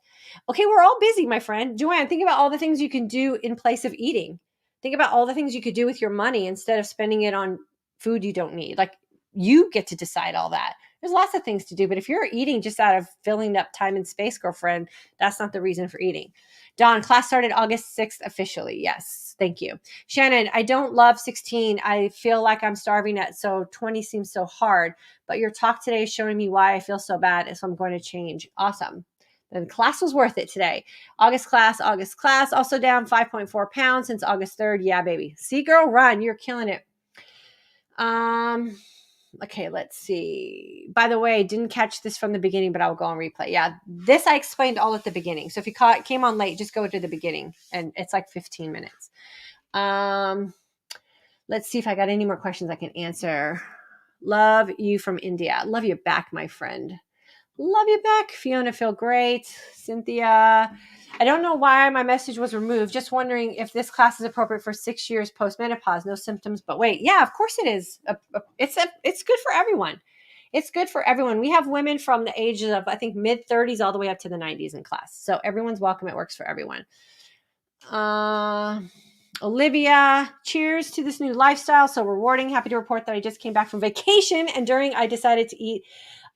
Okay, we're all busy, my friend. Joanne, think about all the things you can do in place of eating. Think about all the things you could do with your money instead of spending it on food you don't need. Like, you get to decide all that. There's lots of things to do, but if you're eating just out of filling up time and space, girlfriend, that's not the reason for eating. Dawn, class started August 6th officially. Yes, thank you. Shannon, I don't love 16. I feel like I'm starving at, so 20 seems so hard, but your talk today is showing me why I feel so bad, so I'm going to change. Awesome. The class was worth it today. August class, also down 5.4 pounds since August 3rd. Yeah, baby. See, girl, run. You're killing it. Okay, let's see. By the way, didn't catch this from the beginning, but I'll go on replay. Yeah, this I explained all at the beginning. So if you came on late, just go to the beginning, and it's like 15 minutes. Let's see if I got any more questions I can answer. Love you from India. Love you back, my friend. Love you back. Fiona, feel great. Cynthia, I don't know why my message was removed. Just wondering if this class is appropriate for 6 years post-menopause. No symptoms, but wait. Yeah, of course it is. It's good for everyone. It's good for everyone. We have women from the ages of, I think, mid-30s all the way up to the 90s in class. So everyone's welcome. It works for everyone. Olivia, cheers to this new lifestyle. So rewarding. Happy to report that I just came back from vacation, and during I decided to eat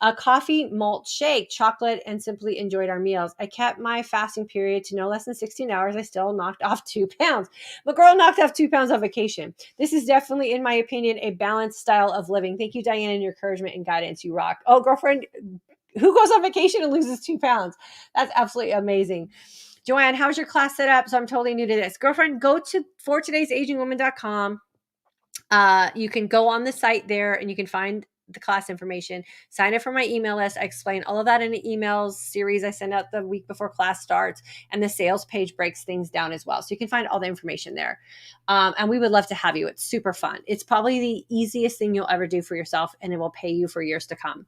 a coffee malt shake, chocolate, and simply enjoyed our meals. I kept my fasting period to no less than 16 hours. I still knocked off 2 pounds. The girl knocked off 2 pounds on vacation. This is definitely, in my opinion, a balanced style of living. Thank you, Diane, and your encouragement and guidance. You rock. Oh, girlfriend, who goes on vacation and loses 2 pounds? That's absolutely amazing. Joanne, how's your class set up? So I'm totally new to this. Girlfriend, go to fortodaysagingwoman.com. You can go on the site there and you can find the class information. Sign up for my email list. I explain all of that in an emails series I send out the week before class starts, and the sales page breaks things down as well. So you can find all the information there. And we would love to have you. It's super fun. It's probably the easiest thing you'll ever do for yourself, and it will pay you for years to come.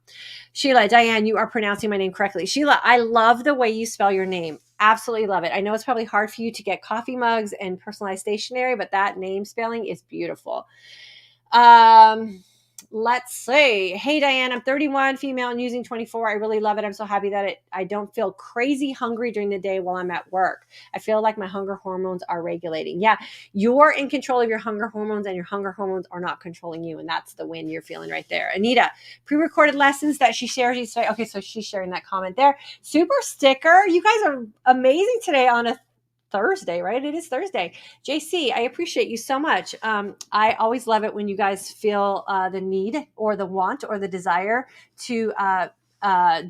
Sheila, Diane, you are pronouncing my name correctly. Sheila, I love the way you spell your name. Absolutely love it. I know it's probably hard for you to get coffee mugs and personalized stationery, but that name spelling is beautiful. Let's see. Hey, Diane, I'm 31, female, and using 24. I really love it. I'm so happy that I don't feel crazy hungry during the day while I'm at work. I feel like my hunger hormones are regulating. Yeah, you're in control of your hunger hormones, and your hunger hormones are not controlling you. And that's the win you're feeling right there. Anita, pre-recorded lessons that she shares each day. Okay, so she's sharing that comment there. Super sticker. You guys are amazing today on a Thursday, right? It is Thursday. JC, I appreciate you so much. I always love it when you guys feel the need or the want or the desire to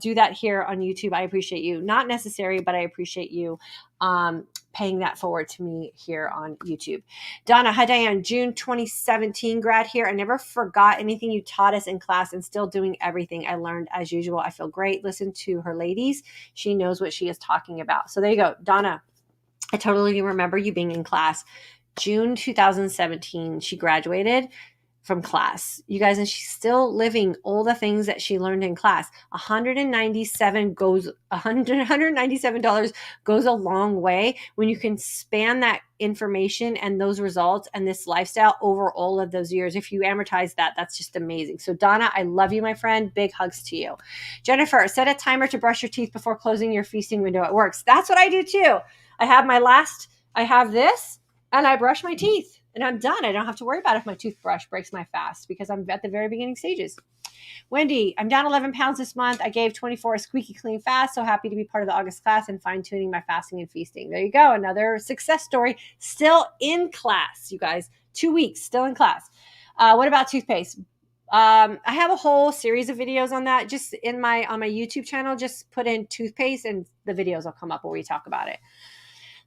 do that here on YouTube. I appreciate you. Not necessary, but I appreciate you paying that forward to me here on YouTube. Donna, hi Diane, June 2017 grad here. I never forgot anything you taught us in class and still doing everything I learned as usual. I feel great. Listen to her ladies. She knows what she is talking about. So there you go. Donna, I totally remember you being in class. June 2017, she graduated from class. You guys, and she's still living all the things that she learned in class. $197 goes a long way when you can span that information and those results and this lifestyle over all of those years. If you amortize that, that's just amazing. So Donna, I love you, my friend. Big hugs to you. Jennifer, set a timer to brush your teeth before closing your feasting window. It works. That's what I do too. I have this, and I brush my teeth, and I'm done. I don't have to worry about if my toothbrush breaks my fast because I'm at the very beginning stages. Wendy, I'm down 11 pounds this month. I gave 24 a squeaky clean fast. So happy to be part of the August class and fine-tuning my fasting and feasting. There you go. Another success story. Still in class, you guys. 2 weeks, still in class. What about toothpaste? I have a whole series of videos on that. Just on my YouTube channel, just put in toothpaste and the videos will come up where we talk about it.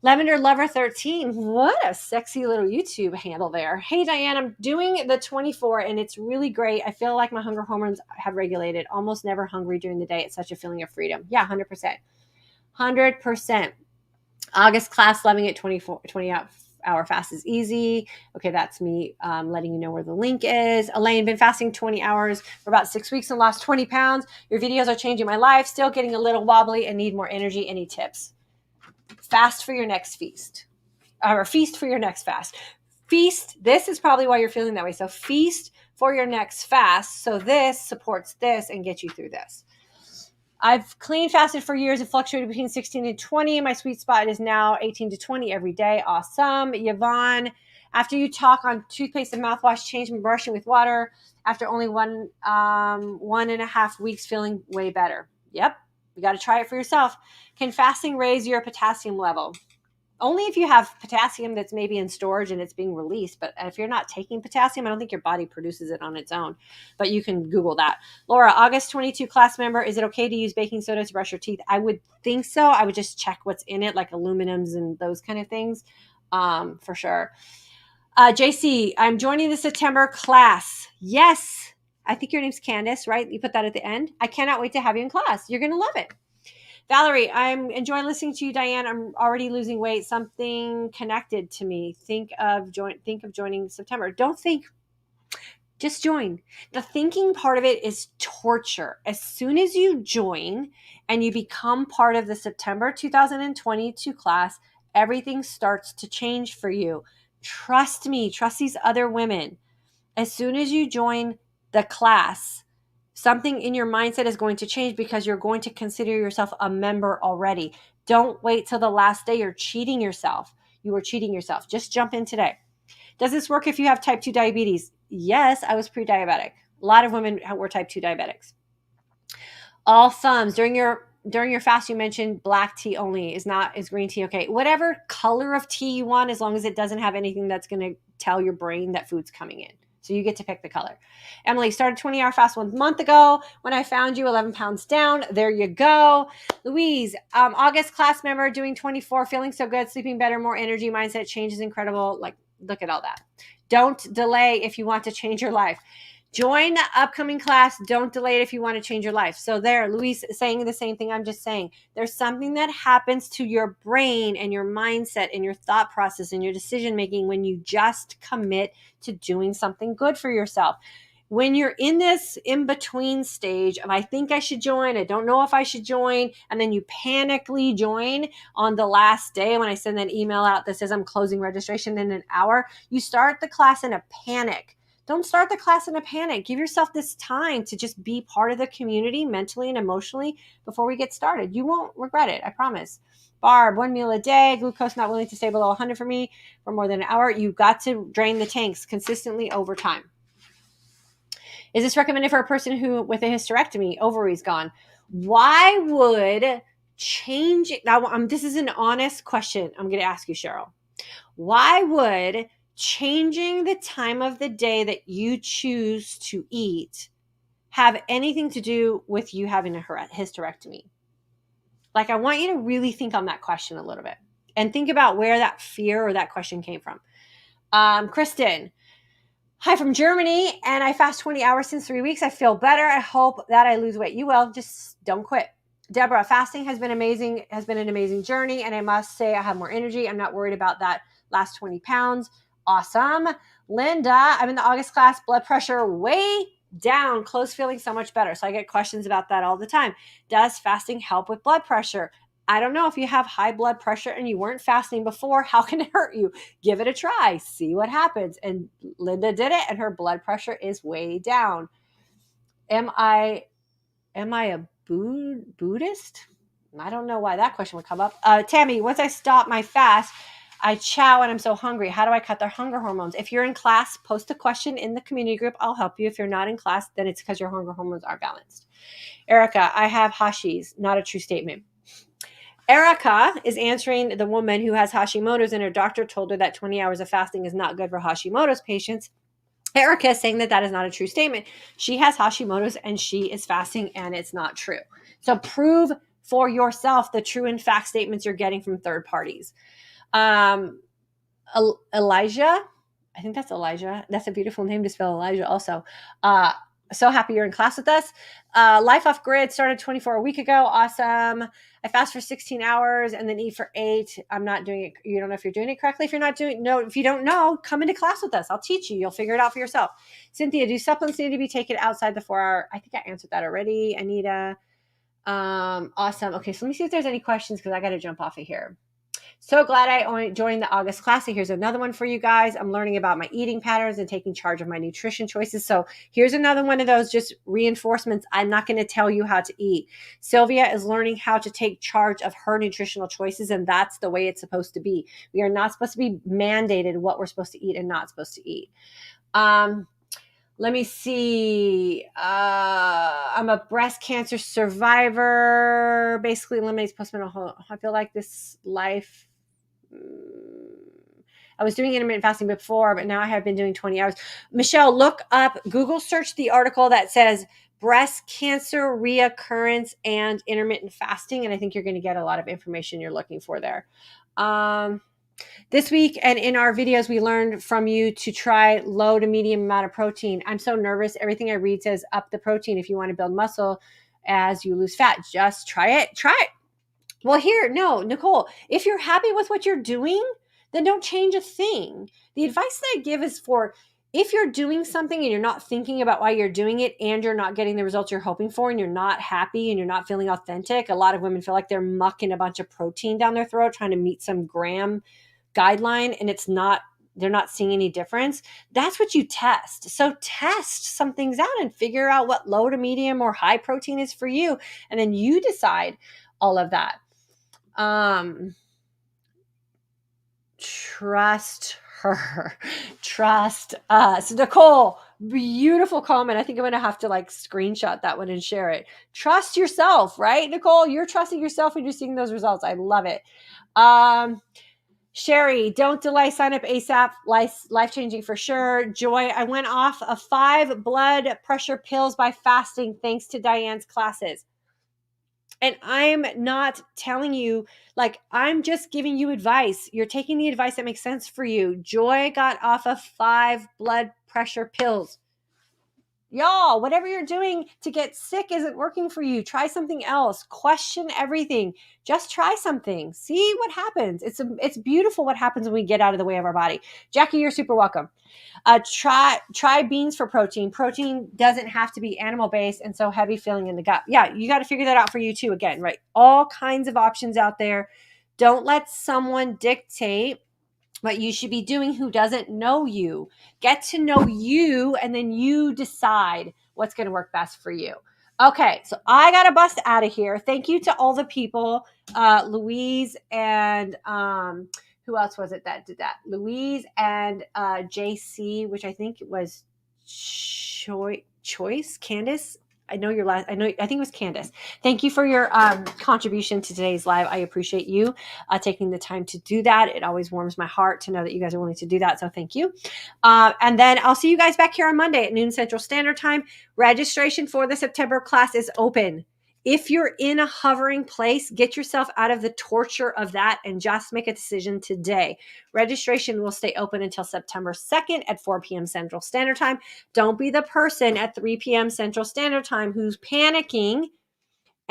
Lavender Lover 13. What a sexy little YouTube handle there. Hey, Diane, I'm doing the 24 and it's really great. I feel like my hunger hormones have regulated. Almost never hungry during the day. It's such a feeling of freedom. Yeah, 100%. 100%. August class, loving it. 20-hour fast is easy. Okay, that's me letting you know where the link is. Elaine, been fasting 20 hours for about 6 weeks and lost 20 pounds. Your videos are changing my life. Still getting a little wobbly and need more energy. Any tips? Fast for your next feast. Or feast for your next fast. Feast, this is probably why you're feeling that way. So feast for your next fast. So this supports this and gets you through this. I've clean fasted for years and fluctuated between 16 and 20. My sweet spot is now 18 to 20 every day. Awesome. Yvonne, after you talk on toothpaste and mouthwash, change my brushing with water. After only 1.5 weeks, feeling way better. Yep. You got to try it for yourself. Can fasting raise your potassium level? Only if you have potassium that's maybe in storage and it's being released. But if you're not taking potassium, I don't think your body produces it on its own. But you can Google that. Laura, August 22 class member. Is it okay to use baking soda to brush your teeth? I would think so. I would just check what's in it, like aluminums and those kind of things, for sure. JC, I'm joining the September class. Yes. I think your name's Candace, right? You put that at the end. I cannot wait to have you in class. You're going to love it. Valerie, I'm enjoying listening to you, Diane. I'm already losing weight. Something connected to me. Think of joining September. Don't think, just join. The thinking part of it is torture. As soon as you join and you become part of the September 2022 class, everything starts to change for you. Trust me, trust these other women. As soon as you join the class, something in your mindset is going to change because you're going to consider yourself a member already. Don't wait till the last day. You're cheating yourself. You are cheating yourself. Just jump in today. Does this work if you have type 2 diabetes? Yes, I was pre-diabetic. A lot of women were type 2 diabetics. All thumbs. During your fast, you mentioned black tea only. Is green tea okay? Whatever color of tea you want, as long as it doesn't have anything that's going to tell your brain that food's coming in. So you get to pick the color. Emily, started 20-hour fast 1 month ago. When I found you, 11 pounds down. There you go. Louise, August class member, doing 24, feeling so good, sleeping better, more energy, mindset change is incredible. Like, look at all that. Don't delay if you want to change your life. Join the upcoming class. Don't delay it if you want to change your life. So there, Louise saying the same thing I'm just saying. There's something that happens to your brain and your mindset and your thought process and your decision making when you just commit to doing something good for yourself. When you're in this in-between stage of I think I should join, I don't know if I should join, and then you panically join on the last day when I send that email out that says I'm closing registration in an hour, you start the class in a panic. Don't start the class in a panic. Give yourself this time to just be part of the community mentally and emotionally before we get started. You won't regret it, I promise. Barb, 1 meal a day, glucose not willing to stay below 100 for me for more than an hour. You've got to drain the tanks consistently over time. Is this recommended for a person who with a hysterectomy, ovaries gone? Why would change it? Now, this is an honest question I'm going to ask you, Cheryl. Why would changing the time of the day that you choose to eat have anything to do with you having a hysterectomy? Like, I want you to really think on that question a little bit and think about where that fear or that question came from. Kristen, hi from Germany, and I fast 20 hours since 3 weeks. I feel better. I hope that I lose weight. You will. Just don't quit. Deborah, fasting has been amazing, has been an amazing journey, and I must say I have more energy. I'm not worried about that last 20 pounds. Awesome. Linda, I'm in the August class, blood pressure way down, close, feeling so much better. So I get questions about that all the time. Does fasting help with blood pressure? I don't know. If you have high blood pressure and you weren't fasting before, how can it hurt you? Give it a try. See what happens. And Linda did it, and her blood pressure is way down. Am I a Buddhist? I don't know why that question would come up. Tammy, once I stop my fast, I chow and I'm so hungry. How do I cut their hunger hormones? If you're in class, post a question in the community group. I'll help you. If you're not in class, then it's because your hunger hormones are balanced. Erica, I have Hashis. Not a true statement. Erica is answering the woman who has Hashimoto's, and her doctor told her that 20 hours of fasting is not good for Hashimoto's patients. Erica is saying that that is not a true statement. She has Hashimoto's and she is fasting, and it's not true. So prove for yourself the true and fact statements you're getting from third parties. Elijah, I think that's Elijah. That's a beautiful name to spell Elijah also. So happy you're in class with us. Life Off Grid started 24 a week ago. Awesome. I fast for 16 hours and then eat for 8. I'm not doing it. You don't know if you're doing it correctly. If you're not doing no, if you don't know, come into class with us. I'll teach you. You'll figure it out for yourself. Cynthia, do supplements need to be taken outside the 4 hour? I think I answered that already. Anita. Awesome. Okay, so let me see if there's any questions because I got to jump off of here. So glad I joined the August class. So here's another one for you guys. I'm learning about my eating patterns and taking charge of my nutrition choices. So here's another one of those just reinforcements. I'm not going to tell you how to eat. Sylvia is learning how to take charge of her nutritional choices, and that's the way it's supposed to be. We are not supposed to be mandated what we're supposed to eat and not supposed to eat. Let me see. I'm a breast cancer survivor. Basically eliminates postmenopausal. I feel like this life. I was doing intermittent fasting before, but now I have been doing 20 hours. Michelle, look up, Google search the article that says breast cancer reoccurrence and intermittent fasting. And I think you're going to get a lot of information you're looking for there. This week and in our videos, we learned from you to try low to medium amount of protein. I'm so nervous. Everything I read says up the protein if you want to build muscle as you lose fat. Just try it. Try it. Well, no, Nicole, if you're happy with what you're doing, then don't change a thing. The advice that I give is for if you're doing something and you're not thinking about why you're doing it and you're not getting the results you're hoping for and you're not happy and you're not feeling authentic, a lot of women feel like they're mucking a bunch of protein down their throat trying to meet some gram guideline and they're not seeing any difference. That's what you test. So test some things out and figure out what low to medium or high protein is for you. And then you decide all of that. Trust her. Trust us. Nicole, beautiful comment. I think I'm going to have to screenshot that one and share it. Trust yourself, right, Nicole? You're trusting yourself when you're seeing those results. I love it. Sherry, don't delay. Sign up ASAP. Life-changing for sure. Joy, I went off of 5 blood pressure pills by fasting thanks to Diane's classes. And I'm not telling you, I'm just giving you advice. You're taking the advice that makes sense for you. Joy got off of 5 blood pressure pills. Y'all, whatever you're doing to get sick isn't working for you. Try something else. Question everything. Just try something. See what happens. It's beautiful what happens when we get out of the way of our body. Jackie, you're super welcome. Try beans for protein. Protein doesn't have to be animal based and so heavy filling in the gut. Yeah, you got to figure that out for you too. Again, right? All kinds of options out there. Don't let someone dictate what you should be doing who doesn't know you. Get to know you, and then you decide what's going to work best for you. Okay, so I got to bust out of here. Thank you to all the people, Louise and who else was it that did that? Louise and JC, which I think it was Choice, Candace. I think it was Candace. Thank you for your contribution to today's live. I appreciate you taking the time to do that. It always warms my heart to know that you guys are willing to do that. So thank you. And then I'll see you guys back here on Monday at noon Central Standard Time. Registration for the September class is open. If you're in a hovering place, get yourself out of the torture of that and just make a decision today. Registration will stay open until September 2nd at 4 p.m. Central Standard Time. Don't be the person at 3 p.m. Central Standard Time who's panicking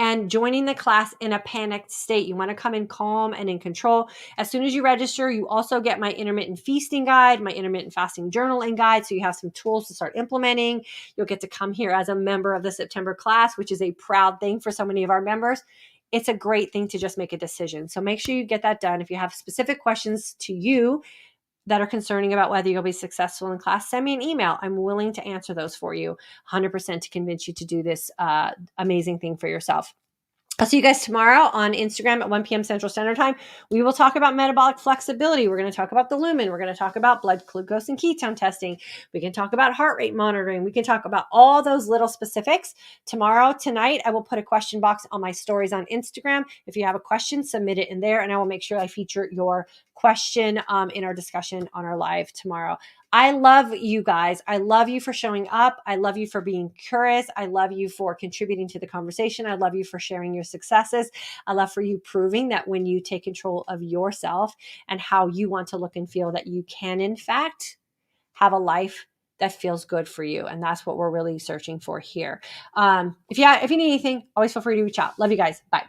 and joining the class in a panicked state. You want to come in calm and in control. As soon as you register, you also get my intermittent feasting guide, my intermittent fasting journaling guide. So you have some tools to start implementing. You'll get to come here as a member of the September class, which is a proud thing for so many of our members. It's a great thing to just make a decision. So make sure you get that done. If you have specific questions to you that are concerning about whether you'll be successful in class, send me an email. I'm willing to answer those for you 100% to convince you to do this amazing thing for yourself. I'll see you guys tomorrow on Instagram at 1 p.m. Central Standard Time. We will talk about metabolic flexibility. We're going to talk about the Lumen. We're going to talk about blood glucose and ketone testing. We can talk about heart rate monitoring. We can talk about all those little specifics. Tonight, I will put a question box on my stories on Instagram. If you have a question, submit it in there, and I will make sure I feature your question in our discussion on our live tomorrow. I love you guys. I love you for showing up. I love you for being curious. I love you for contributing to the conversation. I love you for sharing your successes. I love for you proving that when you take control of yourself and how you want to look and feel, that you can, in fact, have a life that feels good for you. And that's what we're really searching for here. If you need anything, always feel free to reach out. Love you guys. Bye.